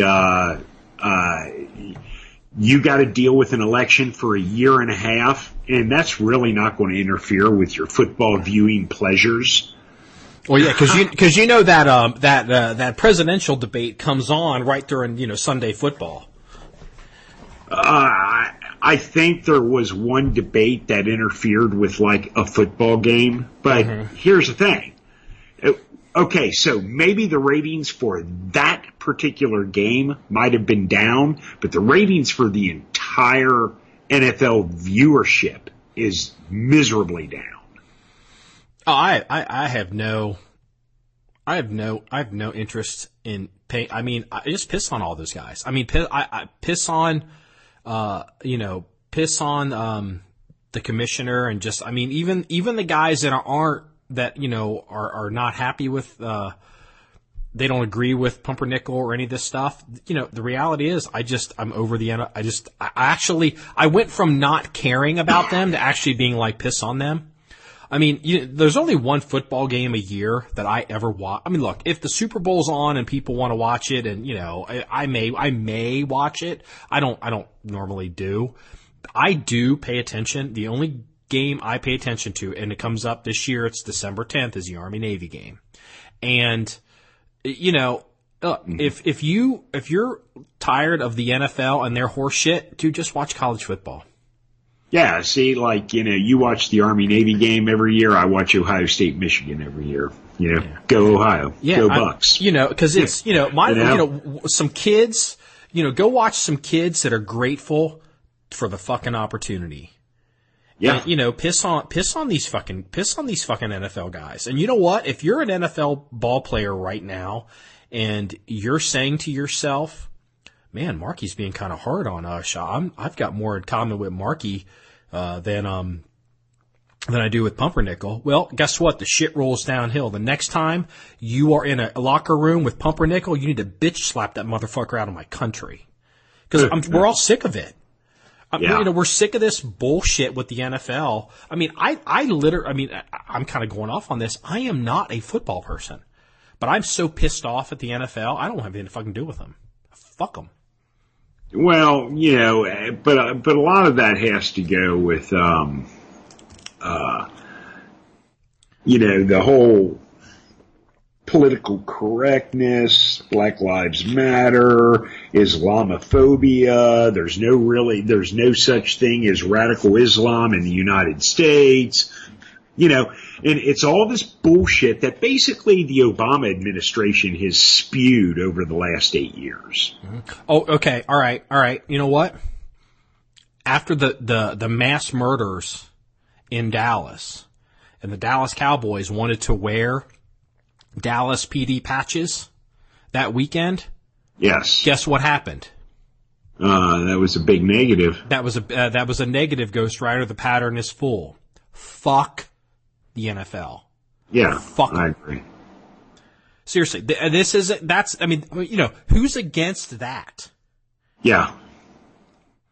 you got to deal with an election for a year and a half, and that's really not going to interfere with your football viewing pleasures. Well, yeah, because that presidential debate comes on right during Sunday football. I think there was one debate that interfered with like a football game, but here's the thing. Okay, so maybe the ratings for that particular game might have been down, but the ratings for the entire NFL viewership is miserably down. Oh, I have no interest in pay. I just piss on all those guys. I piss on, the commissioner, and just, even the guys that are not happy with, they don't agree with Pumpernickel or any of this stuff. The reality is, I'm over the end. I went from not caring about them to actually being like, piss on them. There's only one football game a year that I ever watch. Look, if the Super Bowl's on and people want to watch it, and I may watch it. I don't normally do. I do pay attention. The only game I pay attention to, and it comes up this year, it's December 10th, is the Army-Navy game. And, if you're tired of the NFL and their horse shit, dude, just watch college football. Yeah, see, you watch the Army-Navy game every year. I watch Ohio State, Michigan every year. Go Ohio. Yeah, go Bucks. Because it's, some kids, go watch some kids that are grateful for the fucking opportunity. Yeah. And, piss on these fucking NFL guys. And you know what? If you're an NFL ball player right now and you're saying to yourself, man, Marky's being kind of hard on us. I've got more in common with Marky, than I do with Pumpernickel. Well, guess what? The shit rolls downhill. The next time you are in a locker room with Pumpernickel, you need to bitch slap that motherfucker out of my country. Because we're all sick of it. We're sick of this bullshit with the NFL. I'm kind of going off on this. I am not a football person, but I'm so pissed off at the NFL. I don't have anything to fucking do with them. Fuck them. Well, but a lot of that has to go with, the whole political correctness, Black Lives Matter, Islamophobia. There's no such thing as radical Islam in the United States. You know, and it's all this bullshit that basically the Obama administration has spewed over the last 8 years. Oh, okay. All right. You know what? After the mass murders in Dallas, and the Dallas Cowboys wanted to wear Dallas PD patches that weekend. Yes. Guess what happened? That was a big negative. That was a negative, Ghost Rider. The pattern is full. Fuck the NFL. Yeah, Fuck I agree. Seriously, I mean, you know, who's against that? Yeah.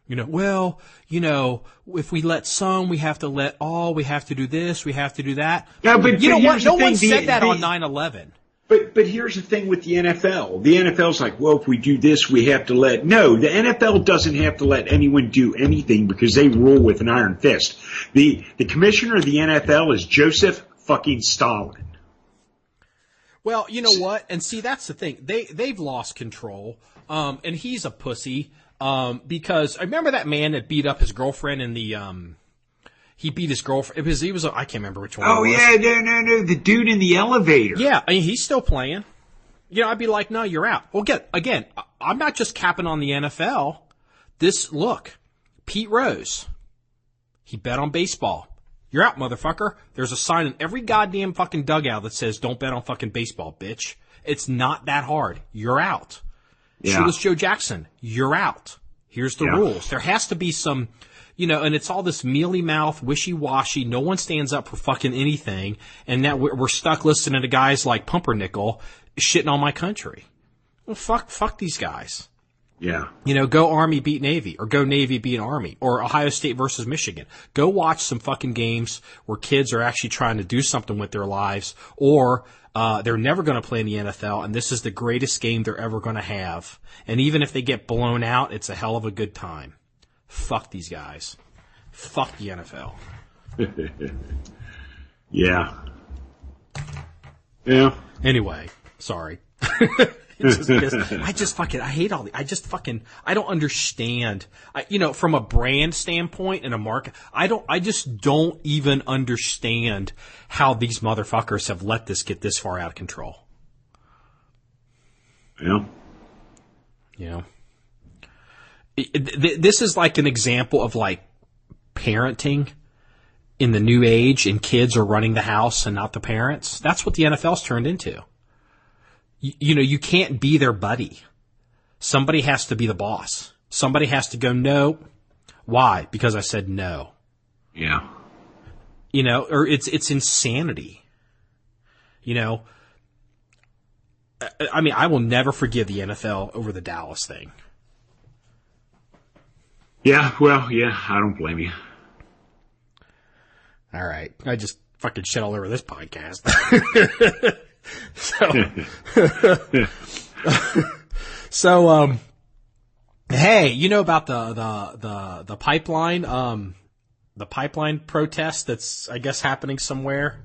You know, well, you know, if we let some, we have to let all, we have to do this, we have to do that. Yeah, but you know what? No one thing, said that on 9/11. But here's the thing with the NFL. The NFL's like, well, if we do this, we have to let. No, the NFL doesn't have to let anyone do anything because they rule with an iron fist. The commissioner of the NFL is Joseph fucking Stalin. Well, you know what? And see, that's the thing. They've lost control. And he's a pussy. Because I remember that man that beat up his girlfriend in the, he beat his girlfriend. He was I can't remember which one. Oh, yeah, no. The dude in the elevator. Yeah, I mean, he's still playing. You know, I'd be like, no, you're out. Well, again, I'm not just capping on the NFL. Look, Pete Rose, he bet on baseball. You're out, motherfucker. There's a sign in every goddamn fucking dugout that says, don't bet on fucking baseball, bitch. It's not that hard. You're out. Yeah. So does Joe Jackson. You're out. Here's the rules. There has to be some, you know, and it's all this mealy-mouth, wishy-washy. No one stands up for fucking anything. And now we're stuck listening to guys like Pumpernickel shitting on my country. Well, fuck these guys. Yeah. You know, go Army beat Navy, or go Navy beat Army, or Ohio State versus Michigan. Go watch some fucking games where kids are actually trying to do something with their lives, or they're never going to play in the NFL, and this is the greatest game they're ever going to have. And even if they get blown out, it's a hell of a good time. Fuck these guys. Fuck the NFL. Yeah. Yeah. Anyway, sorry. I hate all I don't understand. From a brand standpoint and a market, I just don't even understand how these motherfuckers have let this get this far out of control. Yeah. You know, this is like an example of like parenting in the new age, and kids are running the house and not the parents. That's what the NFL's turned into. You know, you can't be their buddy. Somebody has to be the boss. Somebody has to go, no. Why? Because I said no. Yeah. You know, or it's insanity. You know, I mean, I will never forgive the NFL over the Dallas thing. Yeah, well, yeah, I don't blame you. All right. I just fucking shit all over this podcast. So, hey, you know about the pipeline, the pipeline protest that's, I guess, happening somewhere.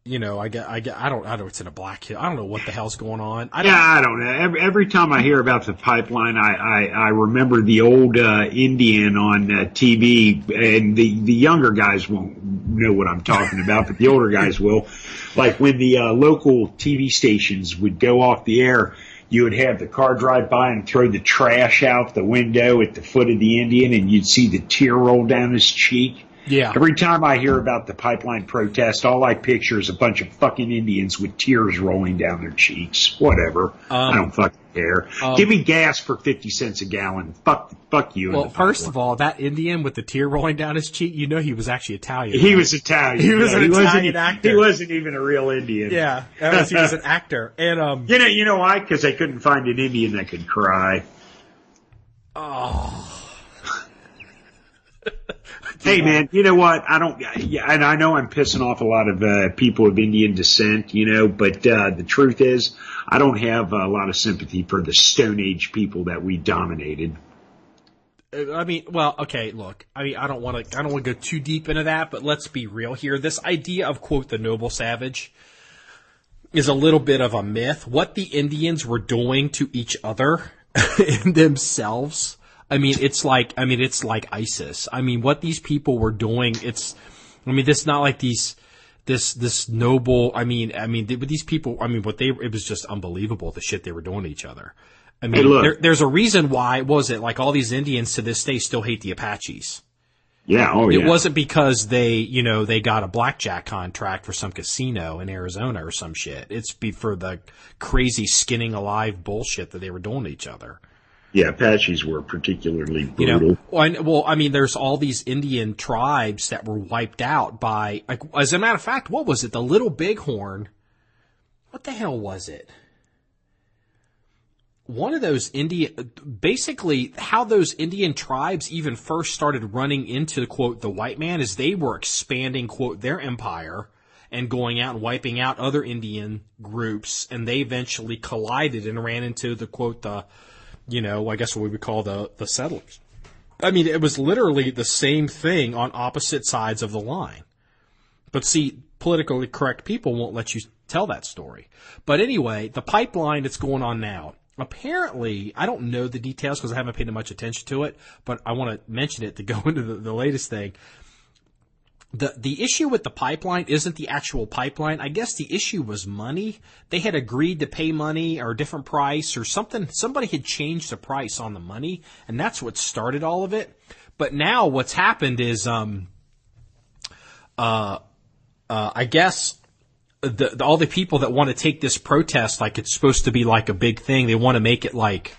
You know, I don't know. It's in a Black Hill. I don't know what the hell's going on. I don't know. Every time I hear about the pipeline, I remember the old Indian on TV, and the younger guys won't know what I'm talking about, but the older guys will. Like when the local TV stations would go off the air, you would have the car drive by and throw the trash out the window at the foot of the Indian, and you'd see the tear roll down his cheek. Yeah. Every time I hear about the pipeline protest, all I picture is a bunch of fucking Indians with tears rolling down their cheeks. Whatever. I don't fucking care. Give me gas for 50 cents a gallon. Fuck you. Well, first of all, that Indian with the tear rolling down his cheek, you know he was actually Italian. He was Italian. He was an Italian actor. He wasn't even a real Indian. Yeah. He was an actor. And, You know why? Because they couldn't find an Indian that could cry. Oh. Hey man, you know what? And I know I'm pissing off a lot of people of Indian descent, you know, but the truth is, I don't have a lot of sympathy for the Stone Age people that we dominated. I mean, well, okay, look, I mean, I don't want to go too deep into that, but let's be real here. This idea of, quote, the noble savage, is a little bit of a myth. What the Indians were doing to each other and themselves, it's like ISIS. What these people were doing, it's not like this noble, these people, it was just unbelievable, the shit they were doing to each other. Hey, look. There's a reason why, like all these Indians to this day still hate the Apaches. Yeah, oh yeah. It wasn't because they got a blackjack contract for some casino in Arizona or some shit. It's for the crazy skinning alive bullshit that they were doing to each other. Yeah, Apaches were particularly brutal. There's all these Indian tribes that were wiped out by, like, as a matter of fact, what was it? The Little Bighorn. What the hell was it? One of those basically how those Indian tribes even first started running into, quote, the white man is they were expanding, quote, their empire and going out and wiping out other Indian groups, and they eventually collided and ran into the, quote, I guess what we would call the settlers. It was literally the same thing on opposite sides of the line. But see, politically correct people won't let you tell that story. But anyway, the pipeline that's going on now, apparently, I don't know the details because I haven't paid much attention to it, but I want to mention it to go into the latest thing. The issue with the pipeline isn't the actual pipeline. I guess the issue was money. They had agreed to pay money or a different price or something. Somebody had changed the price on the money, and that's what started all of it. But now what's happened is, I guess all the people that want to take this protest like it's supposed to be like a big thing, they want to make it like,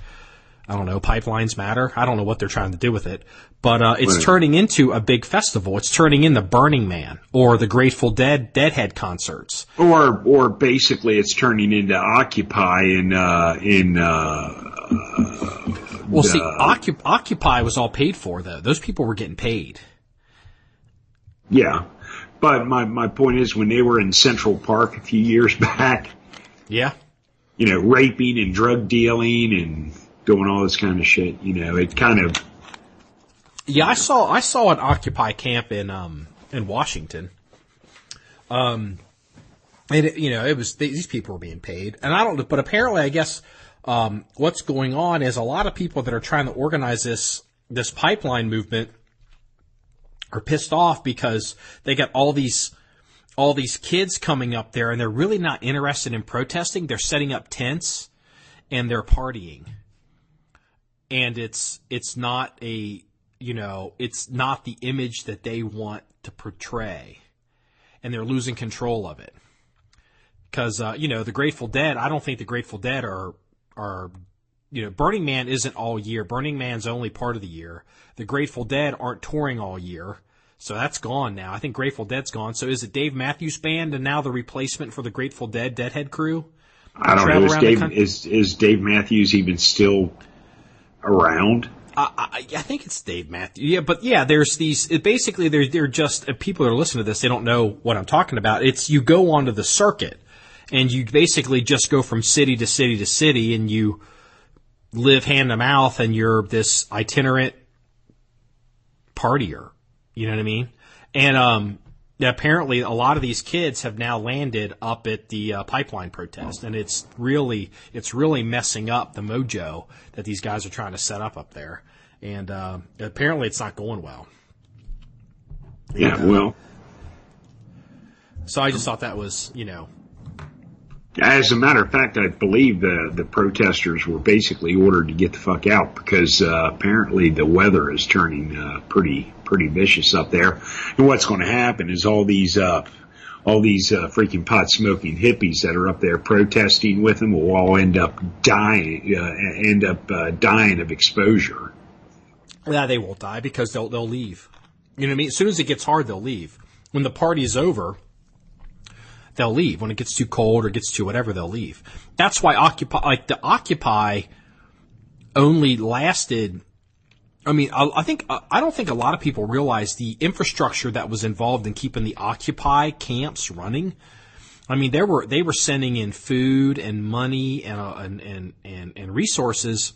I don't know, pipelines matter. I don't know what they're trying to do with it. But it's turning into a big festival. It's turning into Burning Man or the Grateful Dead Deadhead concerts. Or basically it's turning into Occupy Occupy was all paid for, though. Those people were getting paid. Yeah. But my point is, when they were in Central Park a few years back, yeah, raping and drug dealing and doing all this kind of shit, it kind of. Yeah, I saw an Occupy camp in Washington. And it was these people were being paid, and I don't know, but apparently, I guess what's going on is a lot of people that are trying to organize this pipeline movement are pissed off because they got all these kids coming up there and they're really not interested in protesting. They're setting up tents and they're partying. And it's not it's not the image that they want to portray. And they're losing control of it. Because, the Grateful Dead, I don't think the Grateful Dead are Burning Man isn't all year. Burning Man's only part of the year. The Grateful Dead aren't touring all year. So that's gone now. I think Grateful Dead's gone. So is it Dave Matthews Band and now the replacement for the Grateful Dead Deadhead crew? I don't know. Is Dave Matthews even still around? I think it's Dave Matthews. Yeah, but yeah, there's these. Basically, they're just people that are listening to this. They don't know what I'm talking about. It's you go onto the circuit, and you basically just go from city to city to city, and you live hand to mouth, and you're this itinerant partier. You know what I mean? And apparently, a lot of these kids have now landed up at the pipeline protest, and it's really messing up the mojo that these guys are trying to set up there. And apparently, it's not going well. Yeah, well. So I just thought that was, As a matter of fact, I believe the protesters were basically ordered to get the fuck out because apparently the weather is turning pretty vicious up there. And what's going to happen is all these freaking pot smoking hippies that are up there protesting with them will all end up dying of exposure. Yeah, they won't die because they'll leave. You know what I mean? As soon as it gets hard, they'll leave. When the party's over, they'll leave. When it gets too cold or gets too whatever, they'll leave. That's why Occupy only lasted. I don't think a lot of people realize the infrastructure that was involved in keeping the Occupy camps running. They were sending in food and money and resources.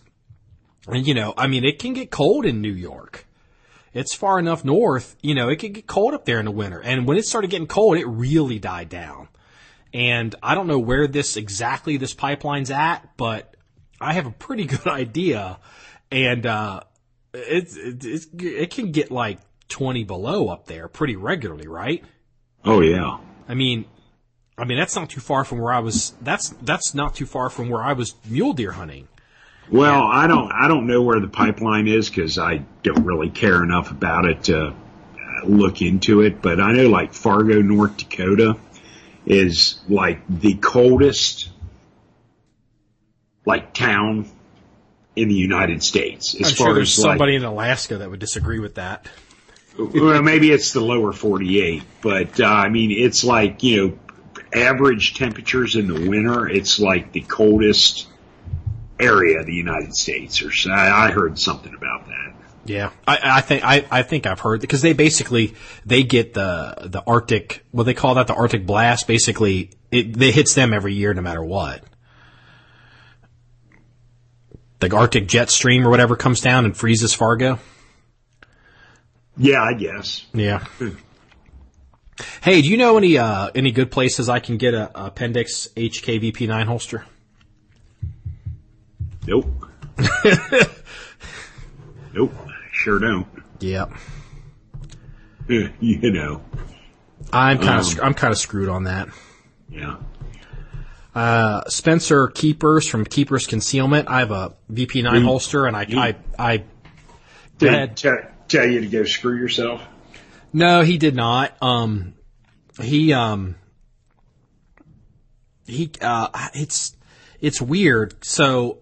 And it can get cold in New York. It's far enough north, it could get cold up there in the winter. And when it started getting cold, it really died down. And I don't know where this pipeline's at, but I have a pretty good idea. And it can get like 20 below up there pretty regularly, right? Oh yeah. I mean that's not too far from where I was. That's not too far from where I was mule deer hunting. Well, I don't know where the pipeline is because I don't really care enough about it to look into it. But I know like Fargo, North Dakota, is like the coldest like town in the United States. I'm sure there's somebody in Alaska that would disagree with that. Well, maybe it's the lower 48, but I mean it's like average temperatures in the winter. It's like the coldest area of the United States, or so. I heard something about that. Yeah, I think I've heard, because they get the Arctic, what they call that, the Arctic blast. Basically, it hits them every year, no matter what. The Arctic jet stream or whatever comes down and freezes Fargo. Yeah, I guess. Yeah. Hey, do you know any good places I can get a Appendix HKVP9 holster? Nope. Nope. Sure don't. Yep. I'm kind of screwed on that. Yeah. Spencer Keepers from Keepers Concealment. I have a VP9 holster, and I tell you to go screw yourself. No, he did not. It's weird. So,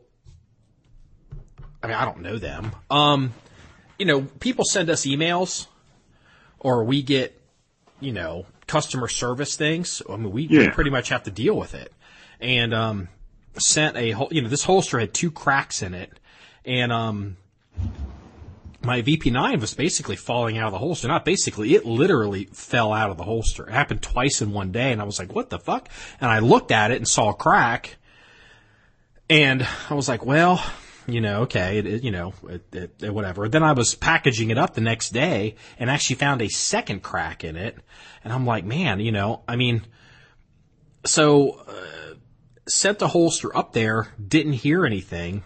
I mean, I don't know them. People send us emails, or we get, customer service things. I mean, we pretty much have to deal with it. And sent this holster had 2 cracks in it, and my VP9 was basically falling out of the holster. Not basically, it literally fell out of the holster. It happened twice in one day, and I was like, what the fuck? And I looked at it and saw a crack, and I was like, well, okay, whatever. Then I was packaging it up the next day and actually found a second crack in it, and I'm like, man, sent the holster up there, didn't hear anything,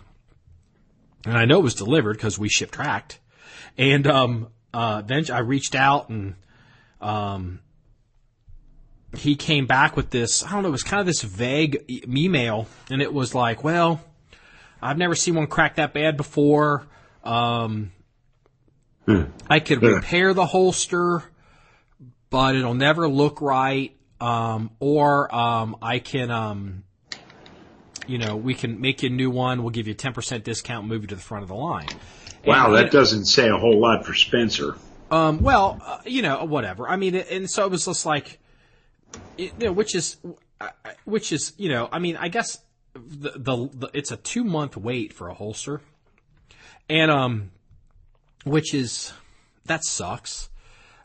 and I know it was delivered because we ship tracked. And then I reached out, and he came back with this, I don't know, it was kind of this vague email, and it was like, well, I've never seen one crack that bad before. I could repair the holster, but it'll never look right. Or I can, we can make you a new one. We'll give you a 10% discount, move you to the front of the line. Wow, that doesn't say a whole lot for Spencer. Whatever. I mean, and so it was just like, which is, I mean, I guess the it's a 2-month wait for a holster, and that sucks.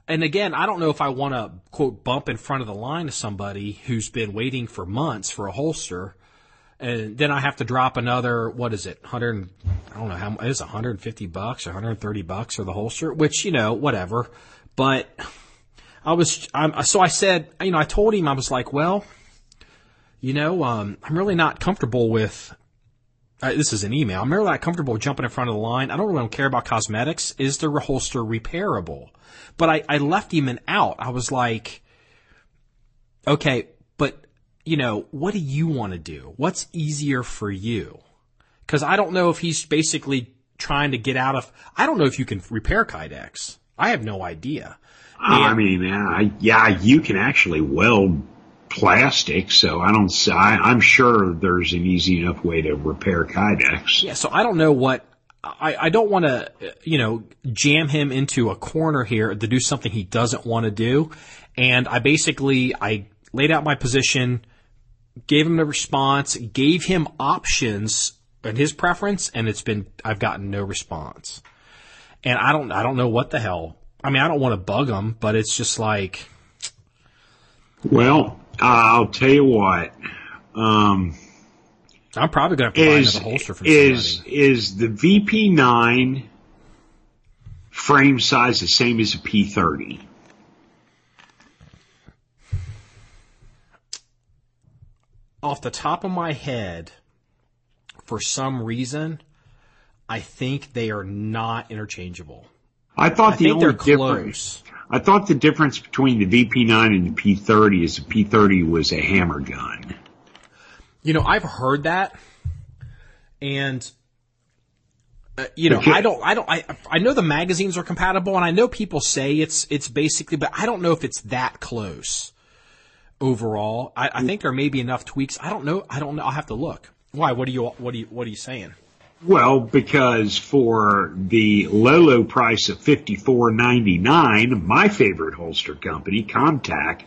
And again, I don't know if I want to quote bump in front of the line to somebody who's been waiting for months for a holster. And then I have to drop another, what is it, I don't know how, it is $150 or $130 for the holster, which, whatever. But so I said, I told him, I was like, well, I'm really not comfortable with, this is an email, I'm really not comfortable with jumping in front of the line. I don't really care about cosmetics. Is the holster repairable? But I left him an out. I was like, okay, but what do you want to do? What's easier for you? Because I don't know if he's basically trying to get out of, I don't know if you can repair Kydex. I have no idea. You can actually weld plastic, so I'm sure there's an easy enough way to repair Kydex. Yeah, so I don't know what, I don't want to, jam him into a corner here to do something he doesn't want to do. And I laid out my position, gave him a response, gave him options and his preference, and I've gotten no response. And I don't know what the hell. I mean, I don't want to bug him, but it's just like. Well, I'll tell you what. I'm probably going to have to buy another holster from somebody. Is the VP9 frame size the same as a P30? off the top of my head, for some reason, I think they are not interchangeable. I thought the only they're difference. close. I thought the difference between the VP9 and the P30 is the P30 was a hammer gun. You know, I've heard that, and you know, I know the magazines are compatible, and I know people say it's basically, but I don't know if it's that close overall. I think there may be enough tweaks. I don't know. I'll have to look. Why? What are you saying? Well, because for the low price of $54.99, my favorite holster company, Comtac,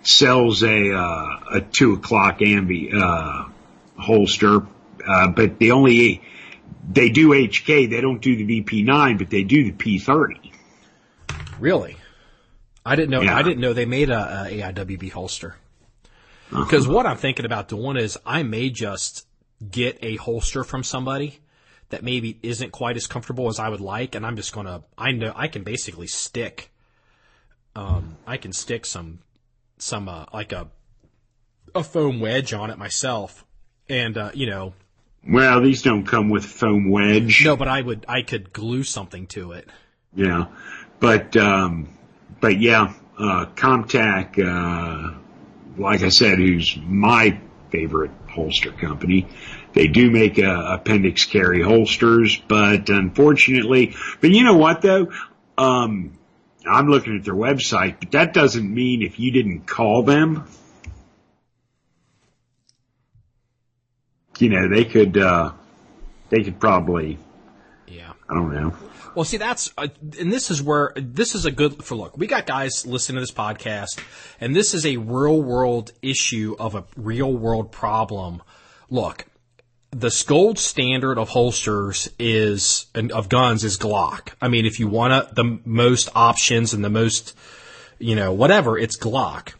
sells a 2 o'clock ambi holster, but they do HK. They don't do the VP9, but they do the P30. Really? I didn't know. Yeah. I didn't know they made a AIWB holster. Because what I'm thinking about doing is I may just get a holster from somebody that maybe isn't quite as comfortable as I would like, and I'm just gonna. I know I can basically stick. I can stick some like a foam wedge on it myself, and you know. Well, these don't come with foam wedge. No, but I could glue something to it. Yeah, but yeah, Comtac, like I said, who's my favorite holster company. They do make appendix carry holsters, but unfortunately, but you know what though? I'm looking at their website, but that doesn't mean if you didn't call them, you know, they could probably, yeah, I don't know. Well, see, and this is a good, for look, we got guys listening to this podcast, and this is a real world issue of a real world problem. Look, the gold standard of holsters of guns is Glock. I mean, if you want the most options and the most, you know, whatever, it's Glock.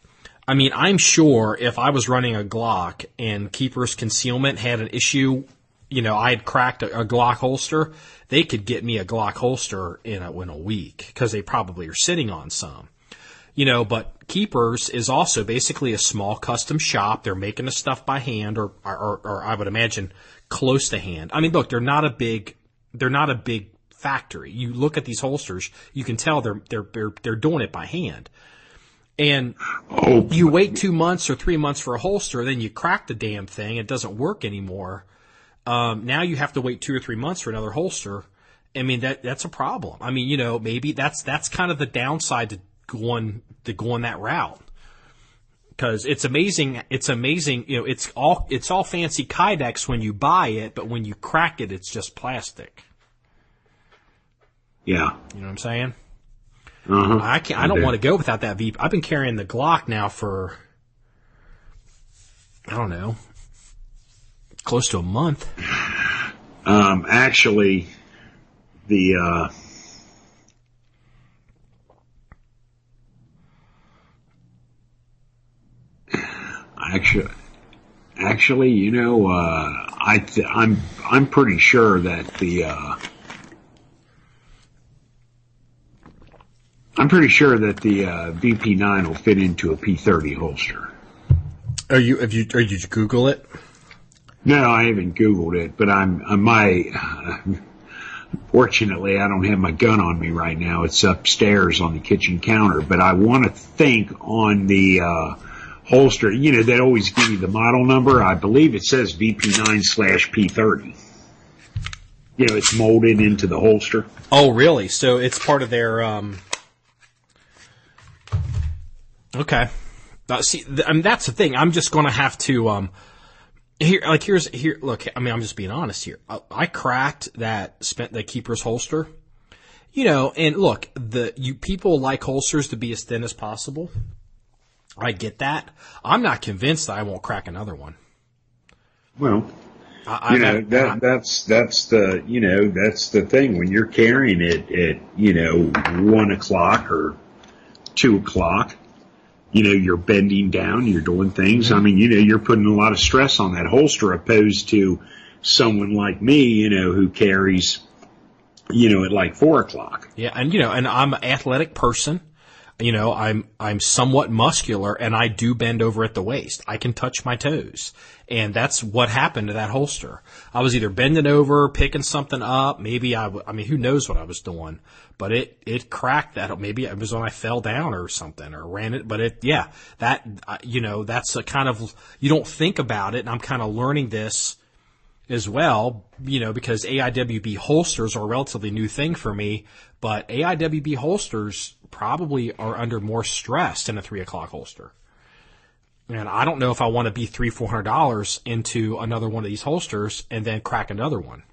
I mean, I'm sure if I was running a Glock and Keeper's Concealment had an issue, you know, I had cracked a Glock holster, they could get me a Glock holster in a week because they probably are sitting on some. You know, but Keepers is also basically a small custom shop. They're making the stuff by hand or I would imagine close to hand. I mean, look, they're not a big factory. You look at these holsters, you can tell they're doing it by hand. And you wait 2 months or 3 months for a holster, then you crack the damn thing, it doesn't work anymore. Now you have to wait 2 or 3 months for another holster. I mean, that's a problem. I mean, you know, maybe that's kind of the downside to going that route. Because it's amazing, you know, it's all fancy Kydex when you buy it, but when you crack it, it's just plastic. Yeah. You know what I'm saying? Uh-huh. I don't want to go without that VP. I've been carrying the Glock now for, I don't know, close to a month. Actually, Actually, you know, I'm pretty sure that the VP9 will fit into a P30 holster. Did you Google it? No, I haven't Googled it, but fortunately, I don't have my gun on me right now. It's upstairs on the kitchen counter, but I want to think on the holster, you know, they always give you the model number. I believe it says VP9/P30. You know, it's molded into the holster. Oh, really? So it's part of their, okay. See, I mean, that's the thing. I'm just going to have to, look, I mean, I'm just being honest here. I cracked the Keeper's holster, you know, and look, people like holsters to be as thin as possible. I get that. I'm not convinced that I won't crack another one. Well, that's the thing when you're carrying it at, you know, 1 o'clock or 2 o'clock. You know, you're bending down, you're doing things. Mm-hmm. I mean, you know, you're putting a lot of stress on that holster opposed to someone like me, you know, who carries, you know, at like 4 o'clock. Yeah, and you know, and I'm an athletic person. I'm somewhat muscular and I do bend over at the waist. I can touch my toes. And that's what happened to that holster. I was either bending over, picking something up. Maybe who knows what I was doing, but it cracked that. Maybe it was when I fell down or something or ran it, but that's a kind of, you don't think about it. And I'm kind of learning this as well, because AIWB holsters are a relatively new thing for me, but AIWB holsters probably are under more stress than a 3 o'clock holster. And I don't know if I want to be $300-400 into another one of these holsters and then crack another one.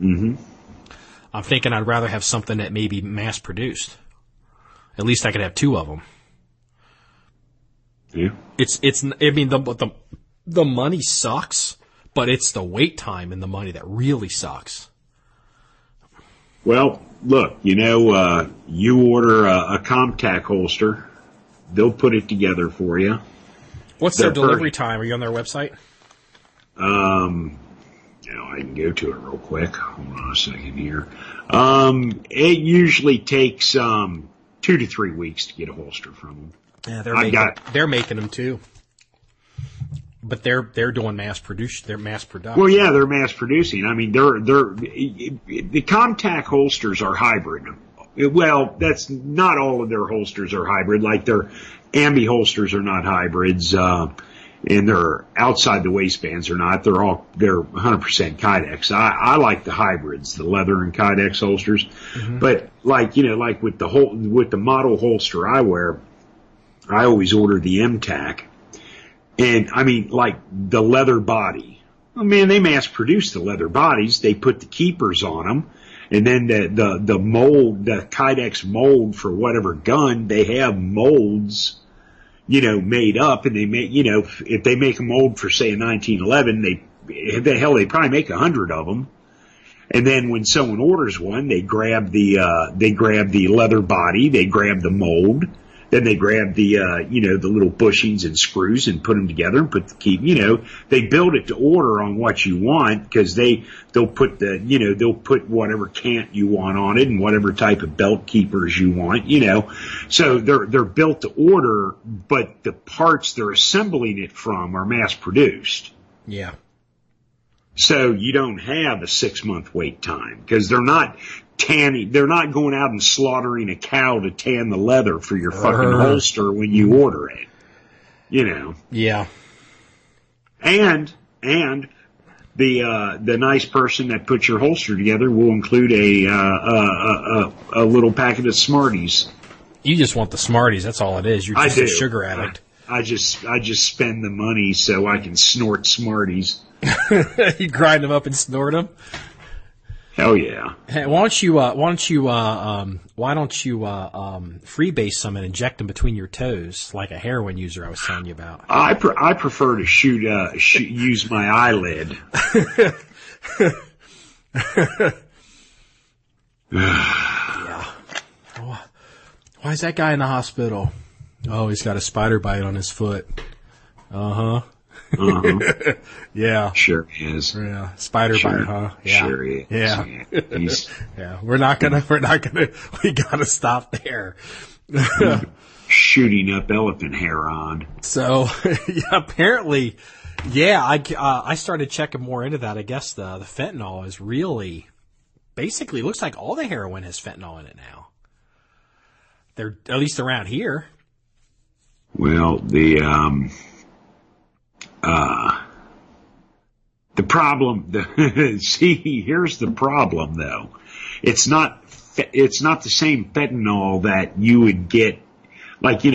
Mm-hmm. I'm thinking I'd rather have something that may be mass produced. At least I could have 2 of them. Yeah. The money sucks, but it's the wait time and the money that really sucks. Well, look, you order a ComTac holster, they'll put it together for you. What's their delivery time? Are you on their website? I can go to it real quick. Hold on a second here. It usually takes 2 to 3 weeks to get a holster from them. Yeah, they're making them too. But they're doing mass production. They're mass production. Well, yeah, they're mass producing. I mean, the ComTac holsters are hybrid. Well, that's not all of their holsters are hybrid. Like their ambi holsters are not hybrids, and their outside the waistbands are not. They're 100% Kydex. I like the hybrids, the leather and Kydex holsters. Mm-hmm. But like with the model holster I wear, I always order the MTAC. And I mean, like the leather body. Oh man, they mass produce the leather bodies. They put the keepers on them. And then the mold, the Kydex mold for whatever gun, they have molds, made up, and they make, if they make a mold for say a 1911, they probably make 100 of them. And then when someone orders one, they grab the leather body, they grab the mold, then they grab the little bushings and screws and put them together and put the key, they build it to order on what you want because they'll put they'll put whatever cant you want on it and whatever type of belt keepers you want, So they're built to order, but the parts they're assembling it from are mass produced. Yeah. So you don't have a 6-month wait time because they're not tanning. They're not going out and slaughtering a cow to tan the leather for your fucking holster when you order it. Yeah. And the nice person that puts your holster together will include a little packet of Smarties. You just want the Smarties. That's all it is. You're just a sugar addict. I just spend the money so I can snort Smarties. You grind them up and snort them. Hell yeah! Hey, why don't you freebase some and inject them between your toes like a heroin user I was telling you about? I prefer to use my eyelid. Yeah. Why is that guy in the hospital? Oh, he's got a spider bite on his foot. Uh-huh. Uh-huh. Yeah. Sure he is. Yeah. Spider bite, huh? Yeah. Sure he is. Yeah. Yeah. We gotta stop there. Shooting up elephant hair on. So, yeah, apparently, yeah, I started checking more into that. I guess the fentanyl is really, basically, looks like all the heroin has fentanyl in it now. They're, at least around here. Well, the problem, see, here's the problem though. It's not the same fentanyl that you would get, like, it's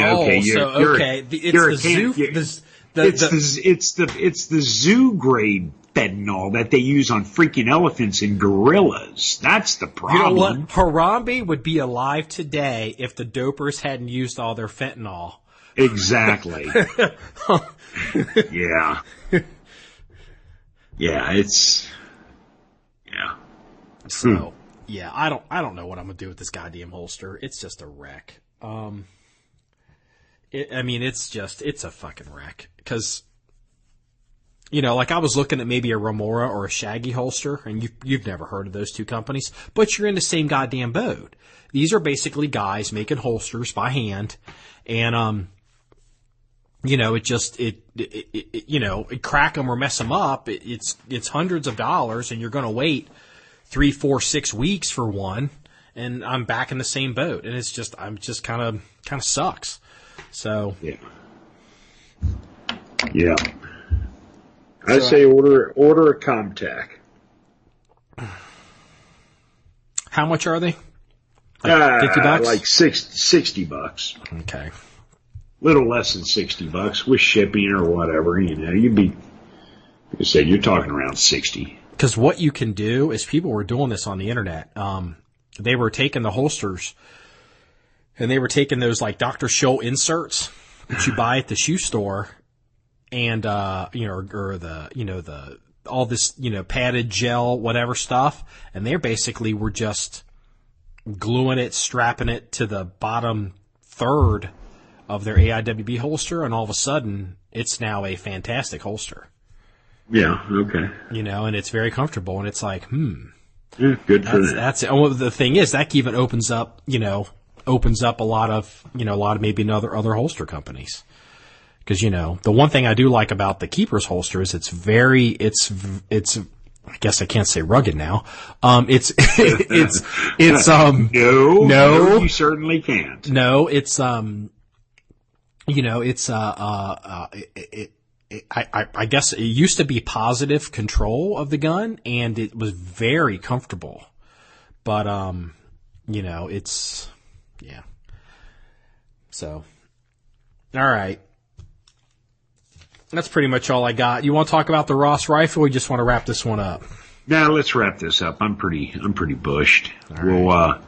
the zoo grade fentanyl that they use on freaking elephants and gorillas. That's the problem. You know what? Harambe would be alive today if the dopers hadn't used all their fentanyl. Exactly. Yeah. Yeah, yeah. So, yeah, I don't know what I'm gonna do with this goddamn holster. It's just a wreck. It's a fucking wreck. Because like I was looking at maybe a Remora or a Shaggy holster, and you've never heard of those two companies, but you're in the same goddamn boat. These are basically guys making holsters by hand, and it crack them or mess them up. It's hundreds of dollars, and you're going to wait 3, 4, 6 weeks for one, and I'm back in the same boat, and I'm just kind of sucks. So yeah. I say order a Comtac. How much are they? Like $50? Like $60. Okay. Little less than $60 with shipping or whatever. You'd be, like I said, you're talking around 60. Because what you can do is people were doing this on the internet. They were taking the holsters and they were taking those like Dr. Scholl inserts that you buy at the shoe store. And, all this, padded gel, whatever stuff. And they basically were just gluing it, strapping it to the bottom third of their AIWB holster. And all of a sudden, it's now a fantastic holster. Yeah. Okay. And it's very comfortable. And it's like, Yeah, good for that. That's it. And the thing is, that even opens up a lot of maybe other holster companies. Because, the one thing I do like about the Keepers holster is it's I guess I can't say rugged now. No, you certainly can't. No, it's, I guess it used to be positive control of the gun, and it was very comfortable. But, yeah. So, all right. That's pretty much all I got. You want to talk about the Ross rifle, or you just want to wrap this one up? Now let's wrap this up. I'm pretty bushed. All right.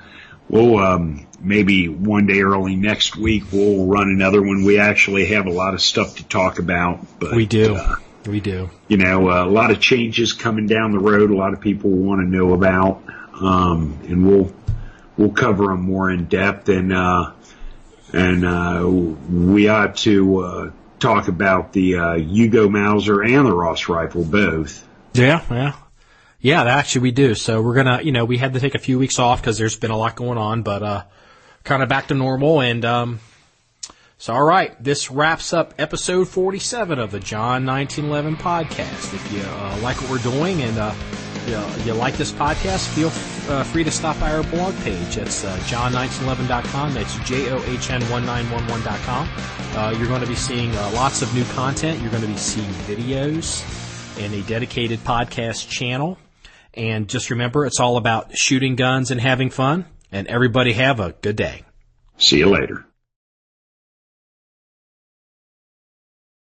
We'll maybe one day early next week we'll run another one. We actually have a lot of stuff to talk about. But we do. We do. A lot of changes coming down the road. A lot of people want to know about, and we'll cover them more in depth. And we ought to talk about the Hugo Mauser and the Ross rifle both. Yeah, actually we do. So we're gonna, we had to take a few weeks off because there's been a lot going on, but kind of back to normal. And so, all right, this wraps up episode 47 of the John 1911 podcast. If you like what we're doing and you like this podcast, feel free to stop by our blog page. That's john1911.com. That's JOHN1911.com. You're going to be seeing lots of new content. You're going to be seeing videos and a dedicated podcast channel. And just remember, it's all about shooting guns and having fun. And everybody have a good day. See you later.